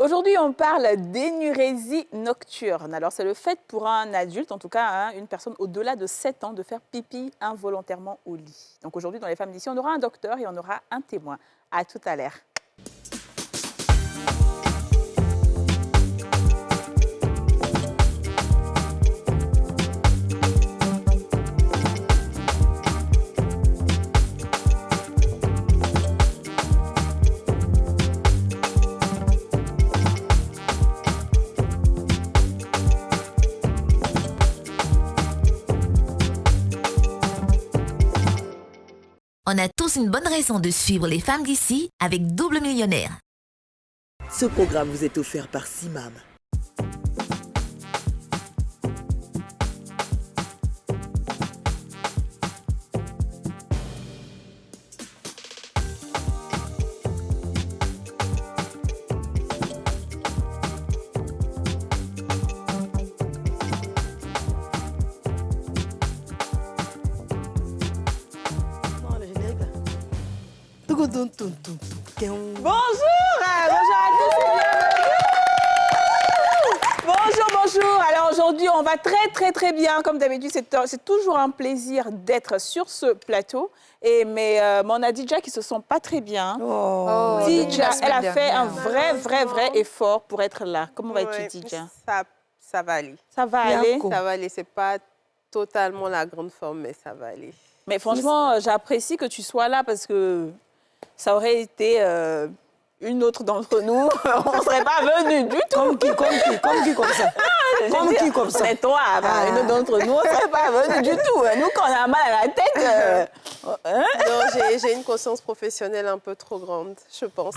Aujourd'hui, on parle d'énurésie nocturne. Alors, c'est le fait pour un adulte, en tout cas une personne au-delà de 7 ans, de faire pipi involontairement au lit. Donc aujourd'hui, dans les femmes d'ici, on aura un docteur et on aura un témoin. À tout à l'heure. On a tous une bonne raison de suivre les femmes d'ici avec Double Millionnaire. Ce programme vous est offert par Simam. Bonjour. Alors aujourd'hui, on va très bien. Comme d'habitude, c'est toujours un plaisir d'être sur ce plateau. Mais on a Dija qui se sent pas très bien. Dija, elle a fait un vrai effort pour être là. Comment vas-tu, Dija? Ça va aller. Ça va aller? Ça va aller. C'est pas totalement la grande forme, mais ça va aller. Mais franchement, j'apprécie que tu sois là parce que ça aurait été une autre d'entre nous. On ne serait pas venus du tout. Comme qui comme ça? Comme qui comme ça? C'est toi. Une autre d'entre nous, on ne serait pas venus du tout. Nous, quand on a mal à la tête... Non, j'ai une conscience professionnelle un peu trop grande, je pense.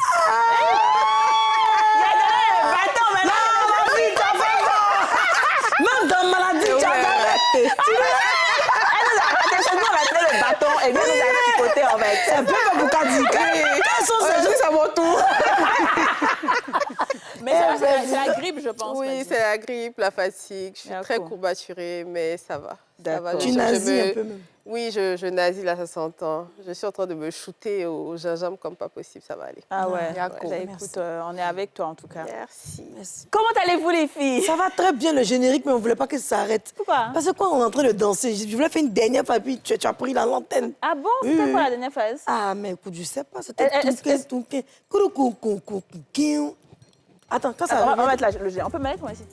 Même dans maladie, tu as raté. Le bâton et nous a tricoté en fait. C'est un peu comme vous dit. Quels sont ces jours, c'est mon tour. Mais c'est la grippe, je pense. Oui, c'est la grippe, la fatigue. Je suis très courbaturée, mais ça va. Ça va. Tu nasis un peu même. Oui, je nasis là, ça s'entend. Je suis en train de me shooter au gingembre comme pas possible, ça va aller. Ah ouais, écoute, on est avec toi en tout cas. Merci. Comment allez-vous les filles? Ça va très bien le générique, mais on ne voulait pas que ça s'arrête. Pourquoi? Parce que quand on est en train de danser, je voulais faire une dernière fois, puis tu as pris dans l'antenne. Ah bon? C'était quoi la dernière phase? Ah, mais écoute, je sais pas, c'était tout. Attends, quand ça on va mettre là, le jet. On peut mettre, moi aussi.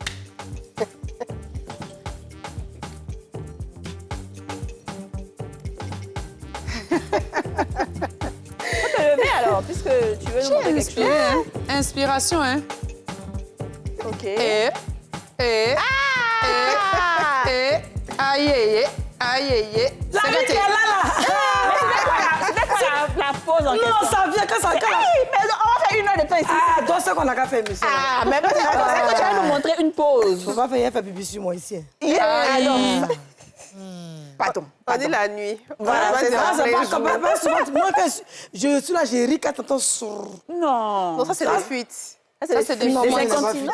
Faut te lever alors, puisque tu veux nous montrer quelque chose. Hein? Inspiration, hein? Ok. Aïe. La musique est là. C'était quoi la pause en question? Non, ça vient quand ça casse. Mais on va faire 1 heure de temps ici. Ah, toi, c'est qu'on a qu'à faire, monsieur. Ah, mais c'est que tu vas nous montrer une pause. Faut pas faire pipi sur moi ici. Alors, pardon. On est la nuit. Voilà, c'est ça, c'est pas comme souvent. Moi, quand je suis là, j'ai ri quand t'entends sourd. Non. Non, ça, c'est des fuites. Ça, c'est des Non, moi, fuites. il n'a pas fini.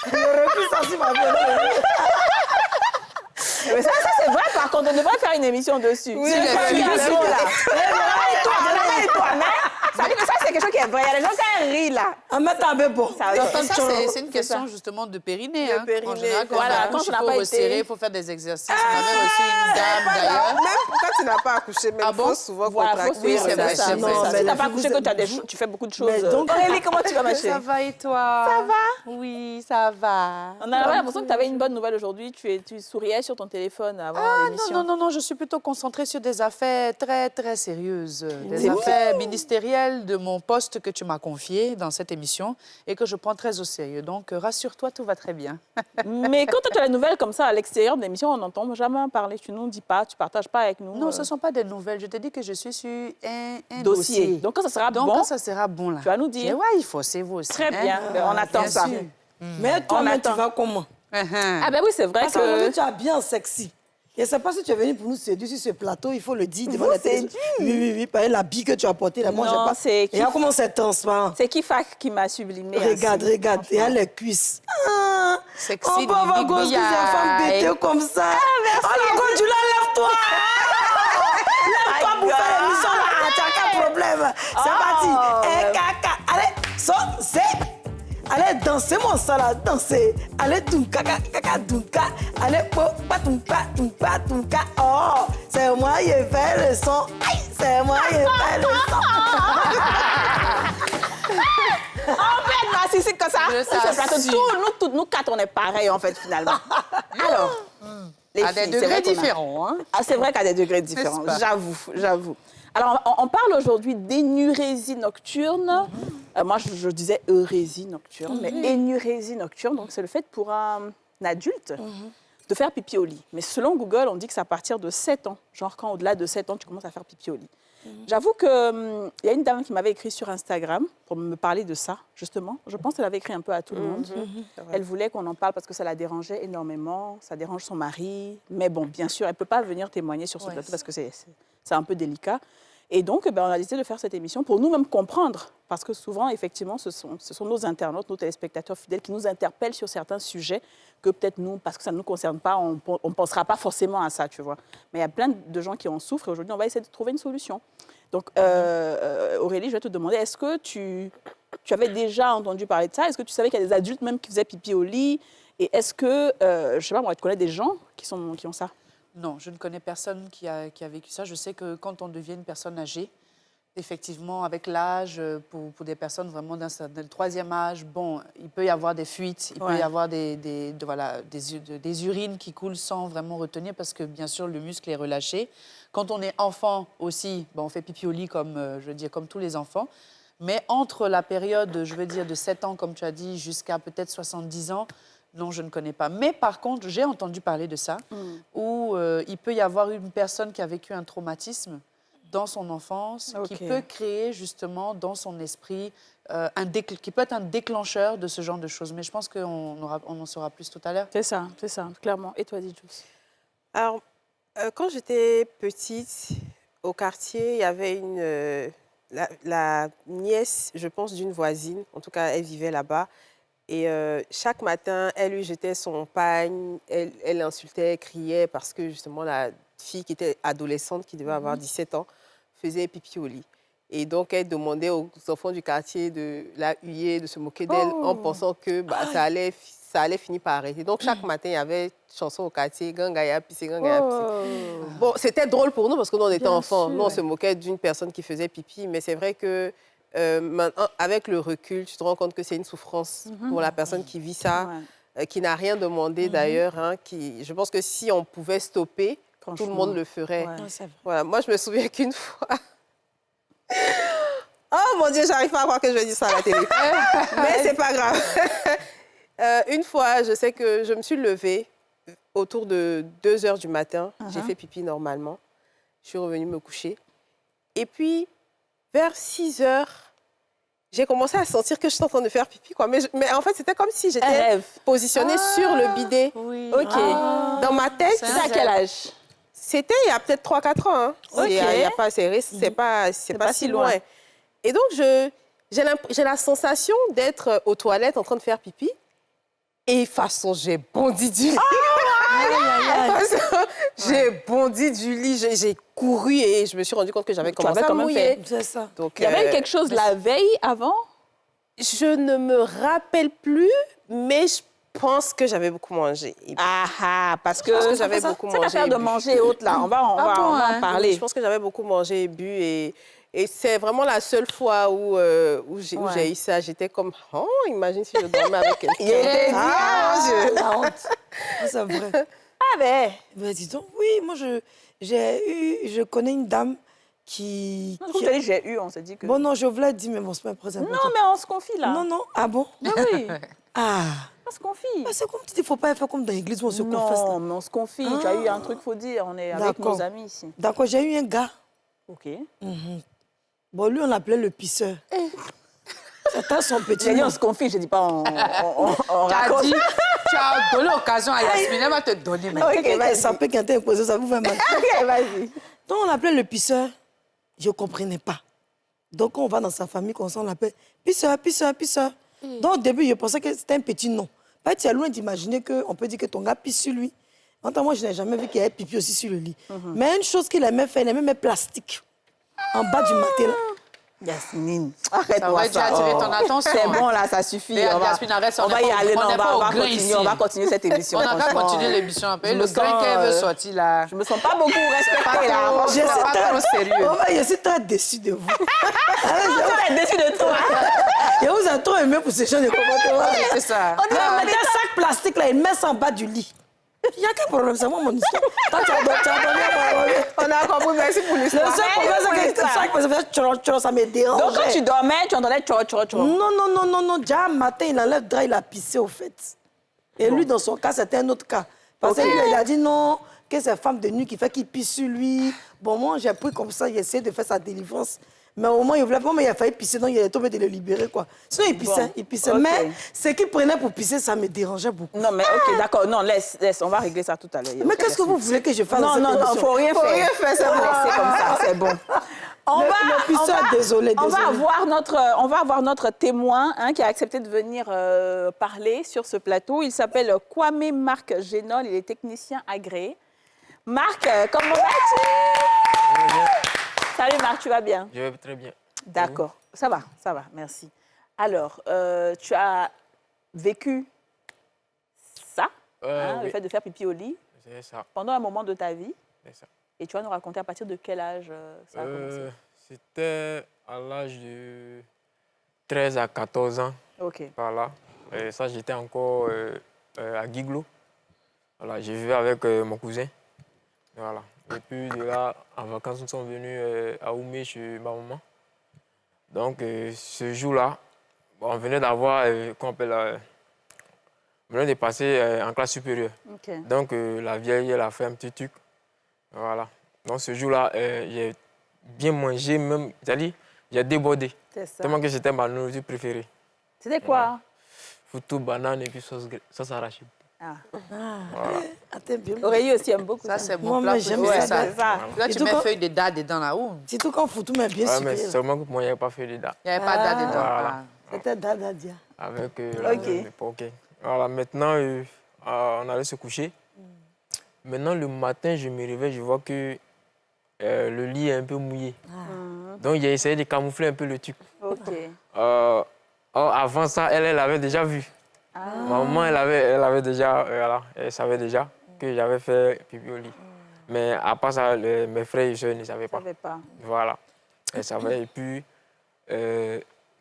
Je refuse ça si ma vie. Mais ça, c'est vrai, par contre, on devrait faire une émission dessus. Oui, c'est oui, toi, ça veut dire que ça, c'est quelque chose qui est vrai. Il y a des gens qui rient, là. En mettant un peu bon. Ça, c'est une question justement de périnée. Hein. périnée. En général, Voilà, quand il on n'a faut pas été- resserrer, il faut faire des exercices. On avait aussi une dame d'ailleurs. Même quand tu n'as pas accouché, mais Ah il faut bon? souvent Voilà, contracter. Oui, c'est vrai, ça. c'est vrai. Non, mais si la t'as pas fille, accouché, vous que êtes- tu fais beaucoup de choses. Mais donc- Aurélie, comment tu vas, ma Ça chérie? va et toi? Ça va? Oui, ça va. On a l'impression que tu avais une bonne nouvelle aujourd'hui. Tu souriais sur ton téléphone avant l'émission. Non, je suis plutôt concentrée sur des affaires très sérieuses. Des affaires ministérielles de mon poste que tu m'as confié dans cette émission et que je prends très au sérieux. Donc, rassure-toi, tout va très bien. Mais quand tu as la nouvelle comme ça à l'extérieur de l'émission, on n'entend jamais parler. Tu nous dis pas, tu partages pas avec nous. Non, ce ne sont pas des nouvelles. Je te dis que je suis sur un dossier. dossier. Donc quand ça sera Donc, bon, quand ça sera bon, là. tu vas nous dire. Ouais, il faut, c'est vous aussi. Très bien. Ben, on attend bien ça. sûr. Mais toi, On tu attend. vas comment? Ah ben oui, c'est vrai Parce que... qu'aujourd'hui, tu as bien sexy. Je ne sais pas si tu es venu pour nous séduire sur ce plateau, il faut le dire devant Vous la télé. Oui, par la bille que tu as portée. Là, moi, Non, j'ai pas... c'est Et regarde comment c'est transparent. C'est Kifak qui m'a sublimé. Regarde, ainsi, regarde. Et franchement. elle les cuisses. Ah, Sexy, on peut avoir Bibi gosse plusieurs femmes Bouillaille. bêtées comme ça. Oh la gosse, tu lève-toi. Lève-toi pour faire l'émission là. Tu n'as qu'un problème. C'est parti. Et caca. Allez, c'est... Allez danser mon ça là, danser. Allez tunka, kaka, tunka. Allez pa tunka. Oh, c'est moi qui fais le son. Aïe, c'est moi qui fais le son. En fait, narcissique comme ça. Nous quatre, on est pareils, en fait, finalement. Alors, les à des filles, degrés différents. Hein? Ah, c'est vrai qu'à des degrés différents, j'avoue. Alors, on parle aujourd'hui d'énurésie nocturne. Moi, je disais eurésie nocturne, mais énurésie nocturne, donc c'est le fait pour un adulte de faire pipi au lit. Mais selon Google, on dit que c'est à partir de 7 ans. Genre, quand au-delà de 7 ans, tu commences à faire pipi au lit. J'avoue qu'il y a une dame qui m'avait écrit sur Instagram pour me parler de ça, justement. Je pense qu'elle avait écrit un peu à tout le monde. Elle voulait qu'on en parle parce que ça la dérangeait énormément. Ça dérange son mari. Mais bon, bien sûr, elle ne peut pas venir témoigner sur ce plateau parce que c'est un peu délicat. Et donc, on a décidé de faire cette émission pour nous-mêmes comprendre. Parce que souvent, effectivement, ce sont nos internautes, nos téléspectateurs fidèles qui nous interpellent sur certains sujets que peut-être nous, parce que ça ne nous concerne pas, on ne pensera pas forcément à ça, tu vois. Mais il y a plein de gens qui en souffrent et aujourd'hui, on va essayer de trouver une solution. Donc, Aurélie, je vais te demander, est-ce que tu avais déjà entendu parler de ça? Est-ce que tu savais qu'il y a des adultes même qui faisaient pipi au lit? Et est-ce que, je ne sais pas, moi, tu connais des gens qui ont ça? Non, je ne connais personne qui a vécu ça. Je sais que quand on devient une personne âgée, effectivement, avec l'âge, pour des personnes vraiment d'un troisième âge, bon, il peut y avoir des fuites, il peut y avoir des urines qui coulent sans vraiment retenir parce que, bien sûr, le muscle est relâché. Quand on est enfant aussi, bon, on fait pipi au lit comme tous les enfants. Mais entre la période, je veux dire, de 7 ans, comme tu as dit, jusqu'à peut-être 70 ans, non, je ne connais pas. Mais par contre, j'ai entendu parler de ça, où il peut y avoir une personne qui a vécu un traumatisme dans son enfance, qui peut créer justement dans son esprit, qui peut être un déclencheur de ce genre de choses. Mais je pense qu'on en saura plus tout à l'heure. C'est ça, clairement. Et toi, Didjous? Alors, quand j'étais petite, au quartier, il y avait la nièce, je pense, d'une voisine. En tout cas, elle vivait là-bas. Et chaque matin, elle lui jetait son pagne, elle l'insultait, elle criait parce que justement la fille qui était adolescente, qui devait avoir 17 ans, faisait pipi au lit. Et donc, elle demandait aux enfants du quartier de la huer, de se moquer d'elle en pensant que ça allait finir par arrêter. Donc, chaque matin, il y avait une chanson au quartier, Gangaya pissé, Gangaya pissé. Bon, c'était drôle pour nous parce que nous, on était enfants. Nous, on se moquait d'une personne qui faisait pipi, mais c'est vrai que maintenant, avec le recul, tu te rends compte que c'est une souffrance pour la personne qui vit ça, qui n'a rien demandé d'ailleurs. Hein, je pense que si on pouvait stopper, tout le monde le ferait. Voilà. Moi, je me souviens qu'une fois... Oh mon Dieu, j'arrive pas à croire que je vais dire ça à la télé. Mais c'est pas grave. Une fois, je sais que je me suis levée autour de 2 h du matin. J'ai fait pipi normalement. Je suis revenue me coucher. Et puis, vers 6 h, j'ai commencé à sentir que je suis en train de faire pipi, quoi. Mais en fait, c'était comme si j'étais positionnée sur le bidet. Oui. OK. Dans ma tête. C'est à quel âge? C'était il y a peut-être 3-4 ans. Hein. C'est pas si loin. Et donc, j'ai la sensation d'être aux toilettes en train de faire pipi. Et de toute façon, j'ai bondi du lit. J'ai bondi du lit, j'ai couru et je me suis rendu compte que j'avais commencé à mouiller. C'est ça. Donc, il y avait quelque chose la veille avant? Je ne me rappelle plus, mais je pense que j'avais beaucoup mangé. Parce que j'avais beaucoup mangé. C'est l'affaire de manger et autres, là. On va en parler. Je pense que j'avais beaucoup mangé et bu. Et c'est vraiment la seule fois où j'ai eu ça. J'étais comme, oh, imagine si je dormais avec quelqu'un. La honte. C'est vrai. Ah ben. Ben, dis donc, oui, moi, je connais une dame qui... Non, j'ai eu, on s'est dit que... Bon, non, je voulais dire, mais bon, c'est pas très important. Non, mais on se confie, là. Non, ah bon? Oui. On se confie. Bah, c'est comme tu dis, il ne faut pas faire comme dans l'église où on se confesse. Non, mais on se confie. Tu as eu un truc, il faut dire. On est avec nos amis ici. D'accord, j'ai eu un gars. OK. Bon, lui, on l'appelait le pisseur. C'était son petit J'ai dit, nom. on se confie, je ne dis pas on raconte. Tu as donné l'occasion à Yasmine, elle va te donner. Ça peut qu'un imposé, ça vous fait mal. OK, vas-y. Donc, on l'appelait le pisseur. Je ne comprenais pas. Donc, quand on va dans sa famille, on l'appelle pisseur, pisseur, pisseur. Donc, au début, je pensais que c'était un petit nom. Tu es loin d'imaginer qu'on peut dire que ton gars pisse sur lui. Moi, je n'ai jamais vu qu'il y ait pipi aussi sur le lit. Mais une chose qu'il aimait faire, il aimait mettre plastique en bas du matelas. Yasmine, Ça arrête-moi aurait dû ça. attirer ton attention. C'est hein. bon, là, ça suffit. Mais On va, Yasmine, arrête, on va y aller. Non, on n'est pas au grain continuer, ici. on va continuer cette émission. On n'a qu'à franchement. continuer l'émission un peu. Je Le me grain sens, qu'elle veut sortir là. Je me sens pas beaucoup respectée, là. trop- Franchement. Je suis pas trop sérieux. Oh, je suis très déçue de vous. Je suis déçue de toi. Et vous avez trop aimé pour ces gens de comportement. C'est ça. On dirait mettre un sac plastique là, il met ça en bas du lit. Il n'y a quel problème, c'est moi mon histoire. Toi, tu as dormi. On a compris, merci pour Le l'histoire. seul problème, c'est que sac plastique, ça me dérange. Donc, quand tu dormais, tu entendais tcho. Non. Déjà, un matin, il enlève le drap, il a pissé au fait. Et lui, dans son cas, c'était un autre cas. Parce qu'il il a dit non, que c'est femme de nuit qui fait qu'il pisse sur lui. Bon, moi, j'ai pris comme ça, j'ai essayé de faire sa délivrance. Mais au moins, il voulait vraiment, il a failli pisser, donc il est tombé de le libérer, quoi. Sinon, il pissait. ok. Mais ce qu'il prenait pour pisser, ça me dérangeait beaucoup. Non, mais ok, d'accord. Non, laisse. On va régler ça tout à l'heure. Mais qu'est-ce que vous voulez que je fasse dans Non, cette émission? faut rien faire. c'est On bon. va laisser comme ça, c'est bon. Le pisseur, désolé. On va avoir notre témoin qui a accepté de venir parler sur ce plateau. Il s'appelle Kwame Marc Génol. Il est technicien agréé. Marc, comment vas-tu? Salut Marc, tu vas bien? Je vais très bien. D'accord, ça va, merci. Alors, tu as vécu ça, le Oui, fait de faire pipi au lit, c'est ça. pendant un moment de ta vie. C'est ça. Et tu vas nous raconter à partir de quel âge ça a commencé? C'était à l'âge de 13 à 14 ans, Ok. par là. Et ça, j'étais encore à Guiglo. Voilà, j'ai vécu avec mon cousin. Voilà. Et puis de là, en vacances, nous sommes venus à Oumé chez ma maman. Donc, ce jour-là, bon, on venait d'avoir, qu'on appelle, on venait de passer en classe supérieure. Ok. Donc, la vieille, elle a fait un petit truc. Voilà. Donc, ce jour-là, j'ai bien mangé, même, c'est-à-dire, j'ai débordé. C'est ça. Tellement que c'était ma nourriture préférée. C'était quoi? Foutou, banane et puis sauce arachide. Voilà. Attends, bien. Aurélie aussi aime beaucoup Ça, ça. c'est Moi, mon plat mais j'aime préféré, ça. ça. C'est ça. Là, Et tu tout mets quand- feuille de date dedans là. Ouh. Surtout quand Foutou met bien Ouais, mais sucré. seulement que moi, il n'y avait pas fait de date. Il n'y avait pas de date dedans. Voilà. Ah. C'était Dadadia. Avec Ok. OK. Voilà, maintenant, on allait se coucher. Maintenant, le matin, je me réveille, je vois que le lit est un peu mouillé. Donc, j'ai essayé de camoufler un peu le truc. Ok. Avant ça, elle avait déjà vu. Ma maman, elle avait déjà, voilà, elle savait déjà que j'avais fait pipi au lit. Mais à part ça, mes frères et soeurs ne savaient Je pas. savais pas. Voilà, elle savait. Et puis,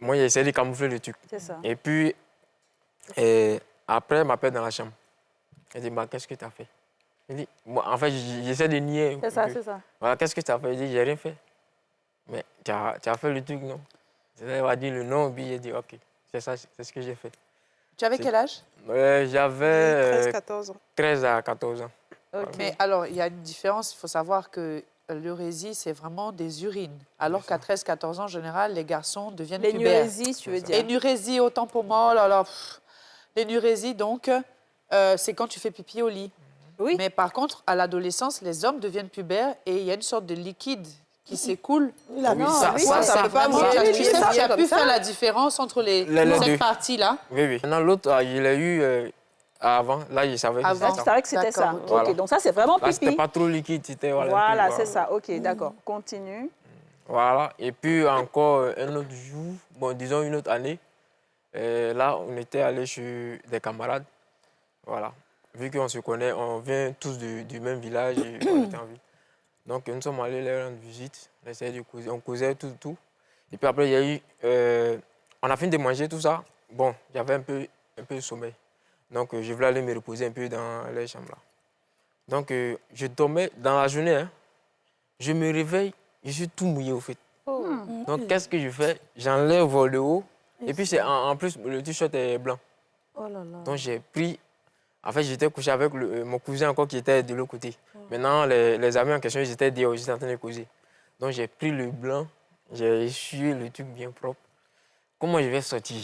moi, j'ai essayé de camoufler le truc. C'est ça. Et puis, après, elle m'appelle dans la chambre. Elle dit, bah, qu'est-ce que tu as fait? Elle dit, moi, en fait, j'essaie de nier. C'est ça, c'est ça. Voilà, qu'est-ce que tu as fait? Elle dit, j'ai rien fait. Mais tu as fait le truc, non? Elle va dire le nom, puis j'ai dit, OK, c'est ça, c'est ce que j'ai fait. Tu avais quel âge? J'avais 13-14 ans. 13 à 14 ans. Ok. Mais alors, il y a une différence. Il faut savoir que l'urésie, c'est vraiment des urines. Alors qu'à 13-14 ans, en général, les garçons deviennent pubères. L'énurésie, tu veux dire. Énurésie, autant pour moi, oh là là. L'énurésie, donc, c'est quand tu fais pipi au lit. Oui. Mais par contre, à l'adolescence, les hommes deviennent pubères et il y a une sorte de liquide qui s'écoule. Il a Oui, mis ça- ça. ça- c'est peut pas vraiment- monter, tu lui, sais, ça tu as comme pu ça. faire la différence entre Les deux. cette partie-là. Oui, oui. Maintenant, l'autre, je l'ai eu avant. Là, je savais que Avant. Ah, c'était tu ça. savais que c'était ça. D'accord, Ok, Voilà. donc ça, c'est vraiment Là, c'était pipi. pas trop liquide, c'était... Voilà, un Voilà, peu, c'est ça. Ok, d'accord. Continue. Voilà. Et puis, encore un autre jour, bon, disons une autre année, là, on était allés chez des camarades. Voilà. Vu qu'on se connaît, on vient tous du même village et on était en ville. Donc, nous sommes allés leur rendre visite. On essayait de causer, on causait tout. Et puis après, il y a eu... on a fini de manger tout ça. Bon, j'avais un peu de sommeil. Donc, je voulais aller me reposer un peu dans les chambres là. Donc, je dormais dans la journée. Hein. Je me réveille, je suis tout mouillé au fait. Donc, qu'est-ce que je fais? J'enlève le haut. Et puis, en plus, le t-shirt est blanc. Oh là là. Donc, j'ai pris... En fait, j'étais couché avec mon cousin encore qui était de l'autre côté. Maintenant, les amis en question, ils étaient dehors, ils étaient en train de causer. Donc, j'ai pris le blanc, j'ai essuyé le truc bien propre. Comment je vais sortir?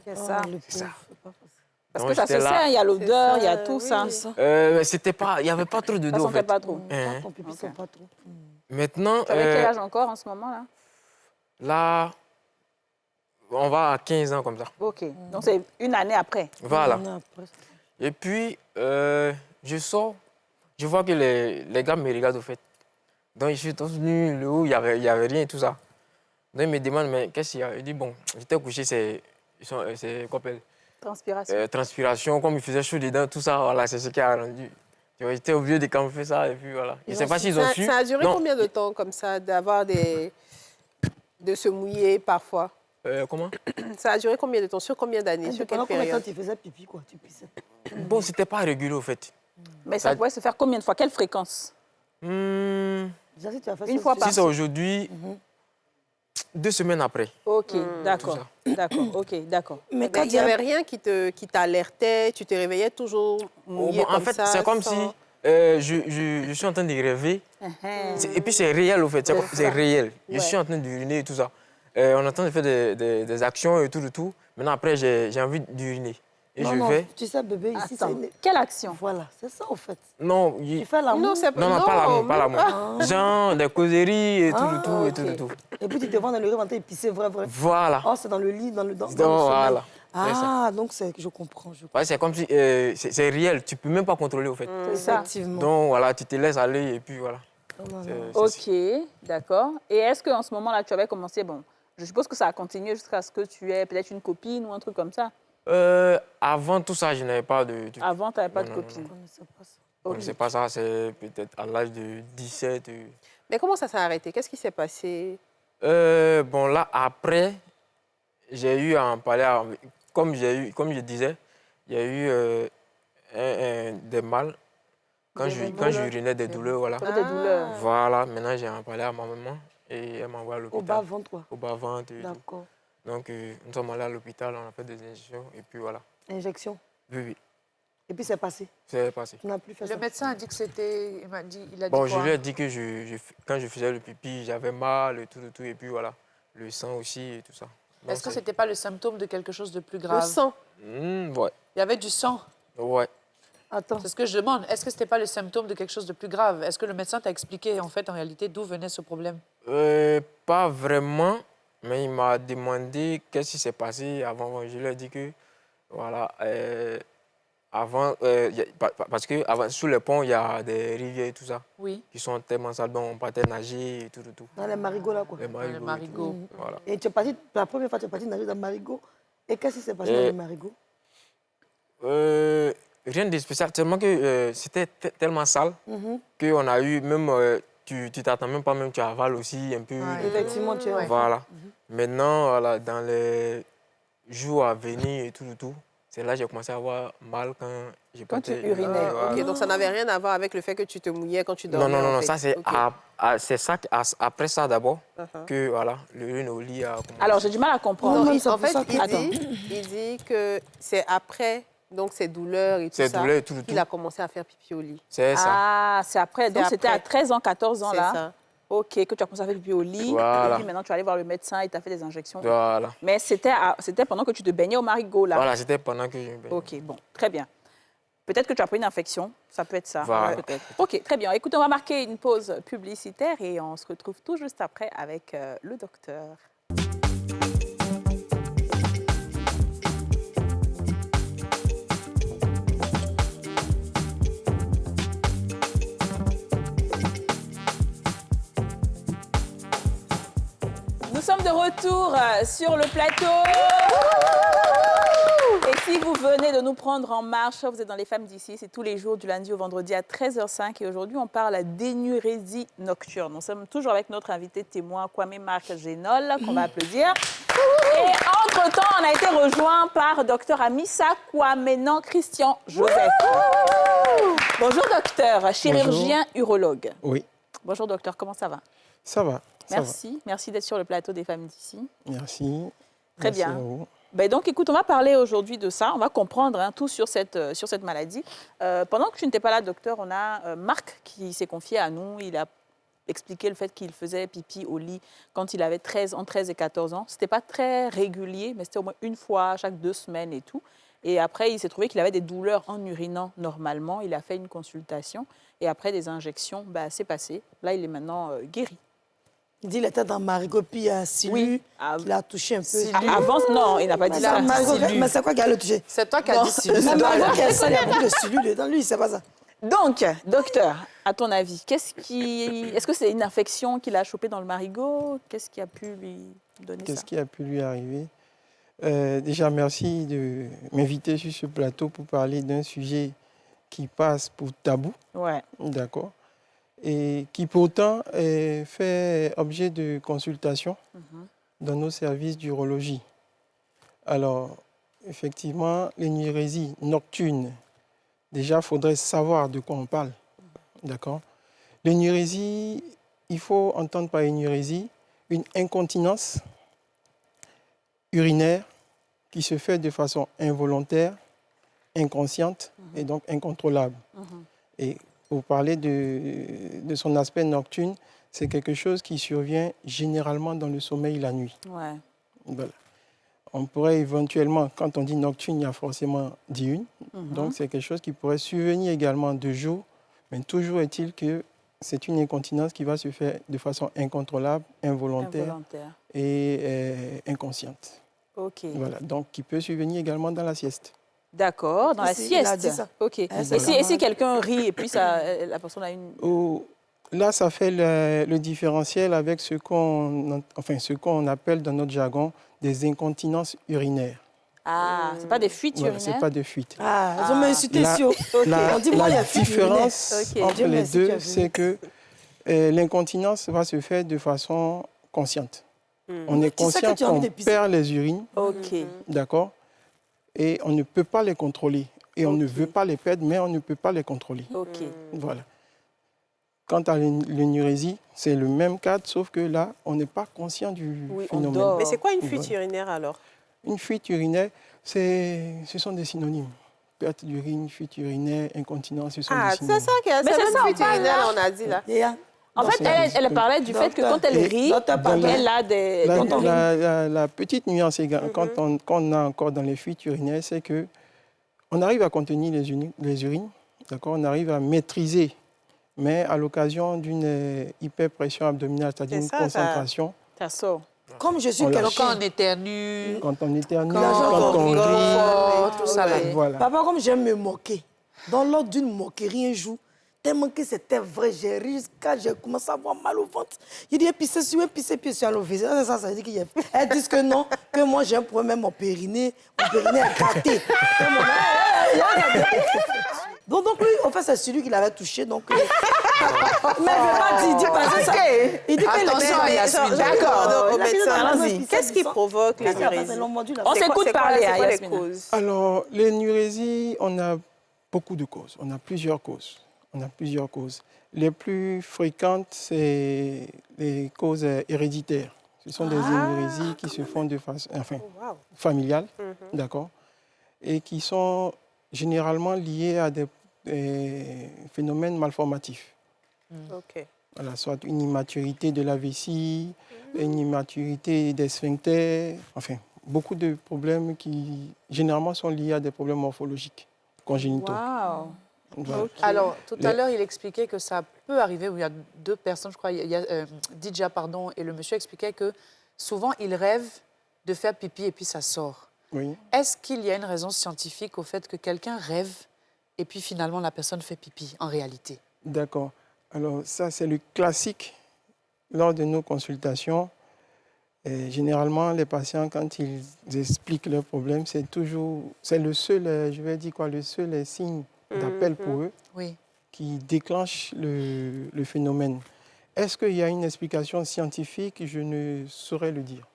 C'est ça. Le C'est ça. pauvre, c'est pas possible. Parce Donc, que ça se j'étais là. sent, il y a l'odeur, ça, il y a tout oui. ça. C'était pas... Il n'y avait pas trop de Ça dos, en sentait fait. pas trop. Hein. Ton pipi Ok. sent pas trop. Maintenant, Tu avais quel âge encore en ce moment-là? là, on va à 15 ans comme ça. Ok. Donc, c'est une année après. Voilà. On a après. Et puis, je sors, je vois que les gars me regardent au fait. Donc, je suis torse nu, le haut, il n'y avait rien et tout ça. Donc, il me demande, mais qu'est-ce qu'il y a? Il dit, bon, j'étais couché, c'est quoi on appelle Transpiration. transpiration, comme il faisait chaud dedans, tout ça, voilà, c'est ce qui a rendu. Tu vois, j'étais obligé de camper ça, et puis voilà. Je ne sais pas s'ils ont su. Ça a duré Non. combien de temps comme ça, de se mouiller parfois? Comment? Ça a duré combien de temps? Sur combien d'années? Sur quelle Pendant combien de temps période? tu faisais pipi, quoi? Tu pissais. Bon, c'était pas régulier, au fait. Mais ça pouvait se faire combien de fois? Quelle fréquence? Déjà, si tu as fait Une ça, fois tu- par Si c'est aujourd'hui, 2 semaines après. Ok, Tout d'accord. ça. D'accord, ok, d'accord. Mais Ben, quand il n'y avait rien qui t'alertait, tu te réveillais toujours mouillé Bon, en fait, comme ça. c'est comme sans- si je suis en train de rêver. Et puis c'est réel, au fait. C'est réel. Je Ouais. suis en train d'uriner et tout ça. On est en train de faire des actions et tout. Maintenant, après, j'ai envie d'uriner. Et Non, je non, vais. tu sais, bébé, ici, c'est... Attends, quelle action? Voilà, c'est ça, en fait. Non, Tu fais l'amour. Non, c'est non, pas l'amour, pas l'amour. Ah. Genre des causeries et tout, Ah, et tout. Et puis tu te vois dans le rêve en train de pisser, vrai. Voilà. Oh, c'est dans le lit, dans le sommeil. Voilà. C'est ça. Ah, donc je comprends. Ouais, c'est comme si c'est réel. Tu peux même pas contrôler, au fait. C'est ça. Effectivement. Donc voilà, tu te laisses aller et puis voilà. Non, non, C'est- Ok, d'accord. Et est-ce qu'en ce moment-là, tu avais commencé, bon, je suppose que ça a continué jusqu'à ce que tu aies peut-être une copine ou un truc comme ça. Avant tout ça, je n'avais pas de... Avant, tu n'avais pas Non, de non, copine. je connaissais pas ça. Je ne sais pas ça, c'est peut-être à l'âge de 17. Mais comment ça s'est arrêté? Qu'est-ce qui s'est passé? Bon, là, après, j'ai eu à en parler. Comme je disais, il y a eu des mal quand j'urinais, des douleurs. Voilà. Des douleurs. Voilà, maintenant, j'ai en parlé à ma maman et elle m'envoie à Au l'hôpital. bas-ventre, quoi. Au bas-ventre. et tout. D'accord. Donc, nous sommes allés à l'hôpital, on a fait des injections et puis voilà. Injection. Oui, Et puis c'est passé. c'est passé. Tu n'as plus fait Le ça. médecin a dit que c'était... Il a dit Bon, quoi? je lui ai dit que quand je faisais le pipi, j'avais mal et tout, et puis voilà. Le sang aussi et tout ça. Donc, Est-ce que ce n'était pas le symptôme de quelque chose de plus grave? Le sang. Ouais, Il y avait du sang. ouais. Attends. C'est ce que je demande. Est-ce que ce n'était pas le symptôme de quelque chose de plus grave? Est-ce que le médecin t'a expliqué, en fait, en réalité, d'où venait ce problème? Pas vraiment, mais il m'a demandé qu'est-ce qui s'est passé avant. Je lui ai dit que, voilà, avant, parce que sous les ponts, il y a des rivières et tout ça, Oui, qui sont tellement sales, donc on partait nager et tout. Dans les marigots, là, quoi. Les marigots. le et tout. marigot. Voilà. Et tu es parti, la première fois, tu es parti nager dans le marigot. Et qu'est-ce qui s'est passé dans le marigot? Rien de spécial, tellement que c'était tellement sale qu'on a eu, même, tu t'attends même pas, même tu avales aussi un peu. Ouais. Effectivement, tu es... Ouais. Voilà. Maintenant, voilà, dans les jours à venir et tout, c'est là que j'ai commencé à avoir mal quand j'ai Quand tu porté- urinais. Voilà. Ok, donc ça n'avait rien à voir avec le fait que tu te mouillais quand tu dormais. Non, en fait. ça c'est Ok. c'est ça, après ça d'abord, Uh-huh. que voilà, l'urine au lit a commencé. Alors, j'ai du mal à comprendre. Non, Non, mais c'est en pour fait, ça que- il dit que c'est après, donc ces douleurs et tout Ces ça, douleurs et tout, qu'il a commencé à faire pipi au lit. C'est ça. Ah, c'est après. Donc, C'est c'était à après. 13 ans, 14 ans, C'est là. ça. Ok, que tu as commencé à faire pipi au lit. Voilà. Et puis maintenant, tu es allé voir le médecin, il t'a fait des injections. Voilà. Mais c'était pendant que tu te baignais au marigot, là. Voilà, c'était pendant que je me baignais. Ok, bon, très bien. Peut-être que tu as pris une infection, ça peut être ça. Voilà. Ouais, peut-être. Ok, très bien. Écoute, on va marquer une pause publicitaire et on se retrouve tout juste après avec le docteur. Nous sommes de retour sur le plateau. Et si vous venez de nous prendre en marche, vous êtes dans Les Femmes d'ici, c'est tous les jours du lundi au vendredi à 13h05. Et aujourd'hui, on parle d'énurésie nocturne. Nous sommes toujours avec notre invité témoin, Kwame Marc Génol, qu'on va applaudir. Et entre-temps, on a été rejoint par Dr Amissa Kwamenan Christian Joseph. Bonjour docteur, chirurgien urologue. Oui, Bonjour docteur, comment ça va? ça va. ça Merci d'être sur le plateau des Femmes d'ici. va. Merci. Très Merci bien. à vous. Ben donc, écoute, on va parler aujourd'hui de ça. On va comprendre tout sur cette maladie. Pendant que tu n'étais pas là, docteur, on a Marc qui s'est confié à nous. Il a expliqué le fait qu'il faisait pipi au lit quand il avait 13 et 14 ans. Ce n'était pas très régulier, mais c'était au moins une fois chaque 2 semaines et tout. Et après, il s'est trouvé qu'il avait des douleurs en urinant normalement. Il a fait une consultation. Et après des injections, c'est passé. Là, il est maintenant guéri. Il dit qu'il était dans marigot, puis il y a Silu, Oui. qu'il a touché un peu. Avant, non, il n'a pas dit ça. Mais c'est quoi qui a le touché? C'est toi qui as dit Silu. Mais marigot, il y a ça, il y a beaucoup de Silu dedans. Lui, c'est pas ça. Donc, docteur, À ton avis, est-ce que c'est une infection qu'il a chopée dans le marigot? Qu'est-ce qui a pu lui donner ça? Qu'est-ce qui a pu lui arriver? Déjà, merci de m'inviter sur ce plateau pour parler d'un sujet qui passe pour tabou, Ouais. d'accord, et qui pourtant fait objet de consultation dans nos services d'urologie. Alors, effectivement, l'énurésie nocturne, déjà, il faudrait savoir de quoi on parle, d'accord. L'énurésie, il faut entendre par énurésie une incontinence urinaire qui se fait de façon involontaire, inconsciente et donc incontrôlable. Et pour parler de son aspect nocturne, c'est quelque chose qui survient généralement dans le sommeil la nuit. Ouais. Voilà. On pourrait éventuellement, quand on dit nocturne, il y a forcément diurne. Donc c'est quelque chose qui pourrait survenir également de jour, mais toujours est-il que c'est une incontinence qui va se faire de façon incontrôlable, involontaire. Et inconsciente. OK. Voilà, donc qui peut survenir également dans la sieste. D'accord, dans la Si, il a sieste. dit ça. OK. Et Voilà. si quelqu'un rit et puis la personne a une... Là, ça fait le différentiel avec ce qu'on appelle dans notre jargon des incontinences urinaires. Ah, c'est pas des fuites Voilà, urinaires? c'est pas de fuite. Ah, ils ont m'insulté La- sur... On dit, moi, il y La a fuite différence Ok. entre Dieu les merci, tu as deux, vu. c'est que l'incontinence va se faire de façon consciente. On est Tu sais que conscient tu as envie qu'on de pisser. perd les urines, OK. d'accord, et on ne peut pas les contrôler. Et on ne veut pas les perdre, mais on ne peut pas les contrôler. OK. Voilà. Quant à l'énurésie, c'est le même cadre, sauf que là, on n'est pas conscient du Oui, on phénomène. dort. Mais c'est quoi une fuite Voilà. urinaire alors? Une fuite urinaire, ce sont des synonymes. Perte d'urine, fuite urinaire, incontinence, ce sont Ah, des c'est synonymes. ça qui est Mais c'est même ça, on fuite parle urinaire, là. on a dit là. Et, hein, En fait, elle parlait du fait que quand elle rit, Docteur, pardon. elle a des... La, quand on rit- la petite nuance quand on a encore dans les fuites urinaires, c'est que on arrive à contenir les urines, d'accord, on arrive à maîtriser, mais à l'occasion d'une hyperpression abdominale, c'est-à-dire C'est une ça, concentration, Ça sort. Comme je suis On l'a- Quand quelqu'un... on éternue, quand on éternue, Quand quand on on rigole, rit, fort, tout ça là. Ouais. voilà. Papa, comme j'aime me moquer, dans l'ordre d'une moquerie un jour, tellement que c'était vrai, j'ai ri jusqu'à j'ai commencé à avoir mal au ventre. Il dit, pisser sur un pisser, puis sur l'office. Ça veut dire qu'il y a... Elles disent que non, que moi j'ai un problème avec mon périnée est gâté. Donc lui, en fait, c'est celui qui l'avait touché, donc... mais je vais pas dire, il dit pas ça. Il dit que Attention, Yasmine, d'accord. Il a dit dans la Allons-y. piscine, Qu'est-ce qui provoque Qu'est-ce qu'il a fait? l'énurésie? Ils l'ont mordu, là. On s'écoute parler, C'est quoi les Yasmina. causes? Alors, l'énurésie, on a beaucoup de causes. On a plusieurs causes. Les plus fréquentes, c'est les causes héréditaires. Ce sont des énurésies qui se font de façon familiale, d'accord, et qui sont généralement liées à des phénomènes malformatifs. Ok. Voilà, soit une immaturité de la vessie, une immaturité des sphincters, enfin, beaucoup de problèmes qui généralement sont liés à des problèmes morphologiques congénitaux. Waouh. Voilà. Alors, tout à Les- l'heure, il expliquait que ça peut arriver, où il y a deux personnes, je crois, il y a Didja, pardon, et le monsieur expliquait que souvent, il rêve de faire pipi et puis ça sort. Oui. Est-ce qu'il y a une raison scientifique au fait que quelqu'un rêve et puis finalement la personne fait pipi en réalité? D'accord. Alors ça, c'est le classique lors de nos consultations. Et généralement, les patients, quand ils expliquent leurs problèmes, c'est le seul, je vais dire quoi, le seul signe d'appel pour eux Oui. qui déclenche le phénomène. Est-ce qu'il y a une explication scientifique? Je ne saurais le dire.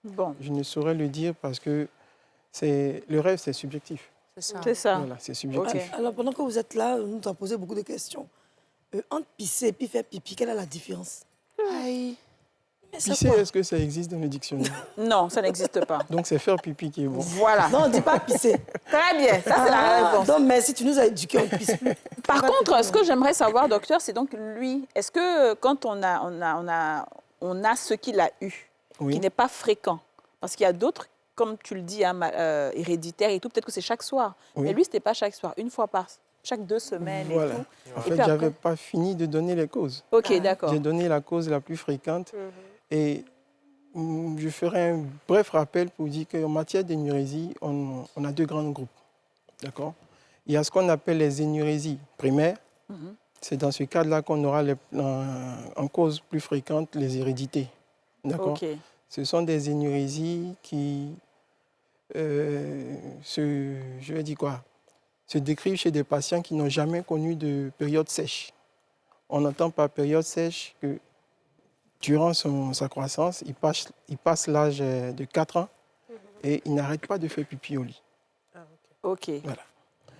Bon, Je ne saurais le dire parce que le rêve, c'est subjectif. C'est ça. c'est ça. Voilà, c'est subjectif. Alors, pendant que vous êtes là, on nous a posé beaucoup de questions. Entre pisser et puis faire pipi, quelle est la différence? Aïe. Mais c'est Pisser, quoi? est-ce que ça existe dans le dictionnaire? Non, ça n'existe pas. Donc c'est faire pipi qui est bon. Voilà. Non, on ne dit pas pisser. Très bien, ça c'est la réponse. Donc, merci, tu nous as éduqués, on ne pisse plus. Par contre, ce que j'aimerais savoir, docteur, c'est donc lui, est-ce que quand on a ce qu'il a eu, Oui. qui n'est pas fréquent, parce qu'il y a d'autres, comme tu le dis, hein, héréditaires et tout, peut-être que c'est chaque soir. Oui. Mais lui, ce n'était pas chaque soir, une fois chaque 2 semaines Voilà. et tout. En Et fait, puis je n'avais après- pas fini de donner les causes. Ok, d'accord. J'ai donné la cause la plus fréquente. Et je ferai un bref rappel pour dire qu'en matière d'énurésie, on a deux grands groupes. D'accord? Il y a ce qu'on appelle les énurésies primaires c'est dans ce cadre-là qu'on aura en cause plus fréquente les hérédités. D'accord. Ok. Ce sont des énurésies qui je vais dire quoi, se décrivent chez des patients qui n'ont jamais connu de période sèche. On entend par période sèche que durant sa croissance, il passe l'âge de 4 ans et il n'arrête pas de faire pipi au lit. Ok. Voilà.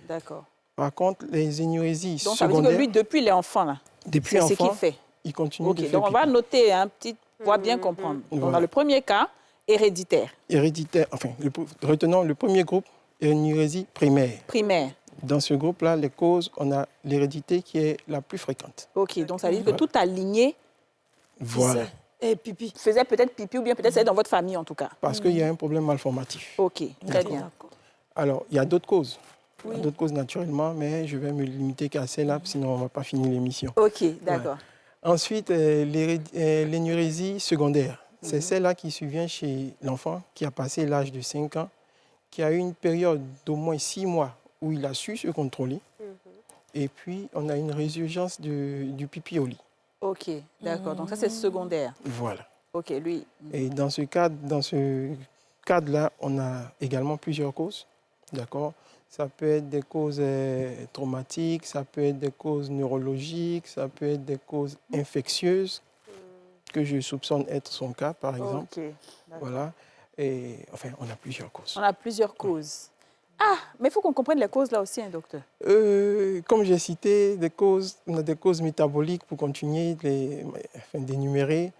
D'accord. Par contre, les énurésies Donc, ça veut dire secondaires, que lui, depuis les enfants, là, depuis c'est ce qu'il enfant, fait. il continue Ok. de faire Donc, on pipi. va noter un petit pour bien comprendre. Donc, Voilà. dans le premier cas, héréditaire, Héréditaire, enfin, retenons le premier groupe, énurésie primaire. primaire. Dans ce groupe-là, les causes, on a l'hérédité qui est la plus fréquente. Ok. Donc, ça veut dire que toute ta lignée Voilà. Et pipi. faisait peut-être pipi ou bien peut-être c'est dans votre famille, en tout cas. Parce qu'il y a un problème malformatif. Ok. Très bien. Alors, il y a d'autres causes. Il y a d'autres causes naturellement, mais je vais me limiter qu'à celle-là, sinon on ne va pas finir l'émission. Ok. D'accord. Ensuite, l'énurésie secondaire. C'est celle-là qui survient chez l'enfant qui a passé l'âge de 5 ans, qui a eu une période d'au moins 6 mois où il a su se contrôler. Et puis, on a une résurgence du pipi au lit. Ok. D'accord. Donc, ça, c'est secondaire. Voilà. Ok. Lui. Et dans ce cadre-là, on a également plusieurs causes. D'accord. Ça peut être des causes traumatiques, ça peut être des causes neurologiques, ça peut être des causes infectieuses, que je soupçonne être son cas, par exemple. Ok. Voilà. Et enfin, on a plusieurs causes. On a plusieurs causes. Ah, mais il faut qu'on comprenne les causes là aussi, hein, docteur. Comme j'ai cité, on a des causes métaboliques pour continuer d'énumérer,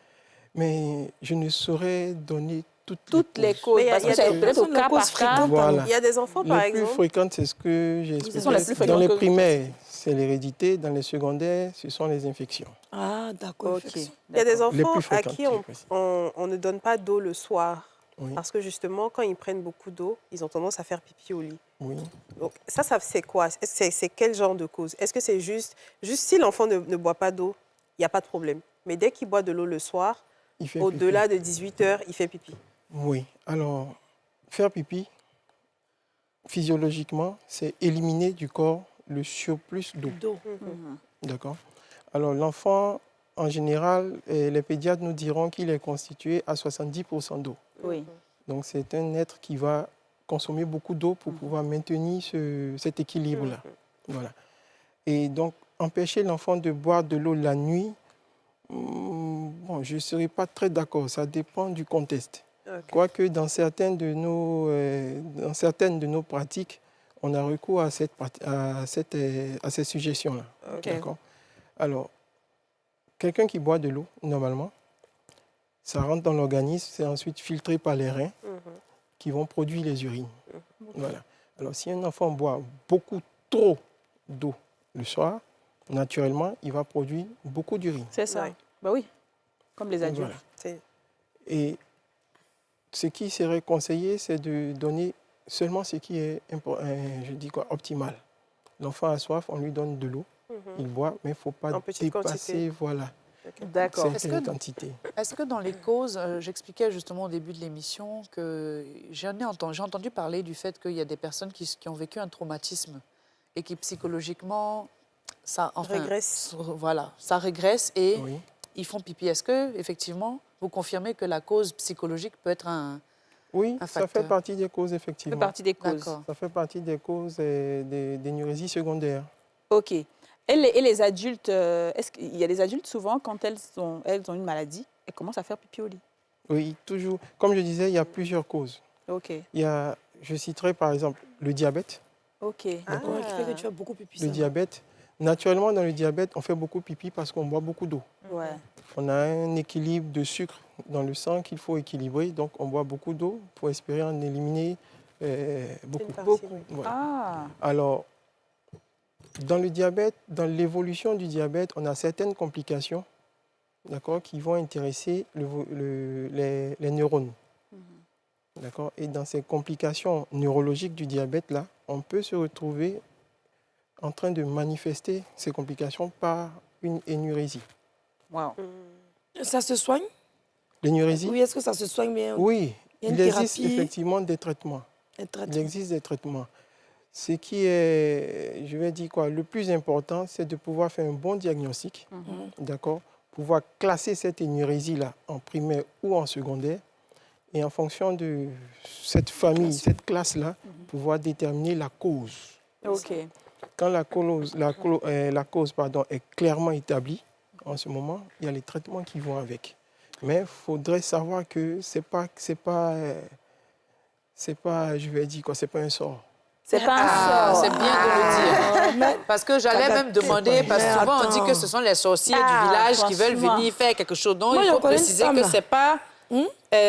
mais je ne saurais donner toutes les causes. Les causes, parce que c'est peut-être au cas par cas. Voilà. Il y a des enfants, par Les plus exemple. fréquentes, c'est ce que j'ai expliqué. sont les plus Dans fréquentes les que- primaires, c'est l'hérédité. Dans les secondaires, ce sont les infections. Ah, d'accord. Ok. infection. Il y a des Les enfants plus à fréquentes, qui je précise. on ne donne pas d'eau le soir. Oui. Parce que justement, quand ils prennent beaucoup d'eau, ils ont tendance à faire pipi au lit. Oui. Donc, ça c'est quoi? C'est quel genre de cause? Est-ce que c'est juste si l'enfant ne boit pas d'eau, il n'y a pas de problème. Mais dès qu'il boit de l'eau le soir, Il fait au-delà de 18 heures, il fait pipi. Oui. Alors, faire pipi, physiologiquement, c'est éliminer du corps le surplus d'eau. D'eau. D'accord. Alors, l'enfant, en général, les pédiatres nous diront qu'il est constitué à 70% d'eau. Oui. Donc, c'est un être qui va consommer beaucoup d'eau pour pouvoir maintenir cet équilibre-là. Voilà. Et donc, empêcher l'enfant de boire de l'eau la nuit, bon, je ne serais pas très d'accord. Ça dépend du contexte. Ok. Quoique dans certaines de nos pratiques, on a recours à ces suggestions-là. Ok. D'accord. Alors, quelqu'un qui boit de l'eau, normalement, ça rentre dans l'organisme, c'est ensuite filtré par les reins qui vont produire les urines. Voilà. Alors, si un enfant boit trop d'eau le soir, naturellement, il va produire beaucoup d'urine. C'est ça. Ouais. Bah oui. Comme les adultes. Voilà. C'est- Et ce qui serait conseillé, c'est de donner seulement ce qui est optimal. L'enfant a soif, on lui donne de l'eau, il boit, mais il ne faut pas En petite dépasser quantité. D'accord. cette quantité. Est-ce que dans les causes, j'expliquais justement au début de l'émission que j'ai entendu parler du fait qu'il y a des personnes qui ont vécu un traumatisme et qui psychologiquement, ça Régresse. Voilà, ça régresse et Oui. ils font pipi. Est-ce que effectivement, vous confirmez que la cause psychologique peut être un Oui, ça facteur. fait partie des causes, Ça effectivement. fait partie des causes. D'accord. Ça fait partie des causes d'énurésie secondaire. Ok. Et les adultes, est-ce qu'il y a des adultes souvent, quand elles ont une maladie, elles commencent à faire pipi au lit? Oui, toujours. Comme je disais, il y a plusieurs causes. Ok. Je citerai par exemple le diabète. Ok. Ah, qui fait que tu as beaucoup pipi. Le diabète, naturellement, dans le diabète, on fait beaucoup pipi parce qu'on boit beaucoup d'eau. Ouais. On a un équilibre de sucre dans le sang qu'il faut équilibrer, donc on boit beaucoup d'eau pour espérer en éliminer beaucoup. Une partie, oui. Voilà. Ah. Alors, dans le diabète, dans l'évolution du diabète, on a certaines complications, d'accord, qui vont intéresser les neurones. D'accord. Et dans ces complications neurologiques du diabète, là, on peut se retrouver en train de manifester ces complications par une énurésie. Wow. Ça se soigne? L'énurésie? Oui, est-ce que ça se soigne bien? Oui, Il y a une il existe thérapie. effectivement des traitements. Un Il traitement. existe des traitements. Ce qui est, je vais dire quoi, le plus important, c'est de pouvoir faire un bon diagnostic, d'accord, pouvoir classer cette énurésie-là en primaire ou en secondaire, et en fonction de cette famille, cette classe-là, pouvoir déterminer la cause. OK. Quand la cause est clairement établie, en ce moment, il y a les traitements qui vont avec. Mais il faudrait savoir que c'est pas, je vais dire quoi, c'est pas un sort. C'est pas un sort. C'est bien de le dire. Parce que j'allais même demander, parce que souvent on dit que ce sont les sorciers du village qui veulent franchement. venir faire quelque chose. Donc Moi, il j'en faut connais une préciser femme, que là. c'est pas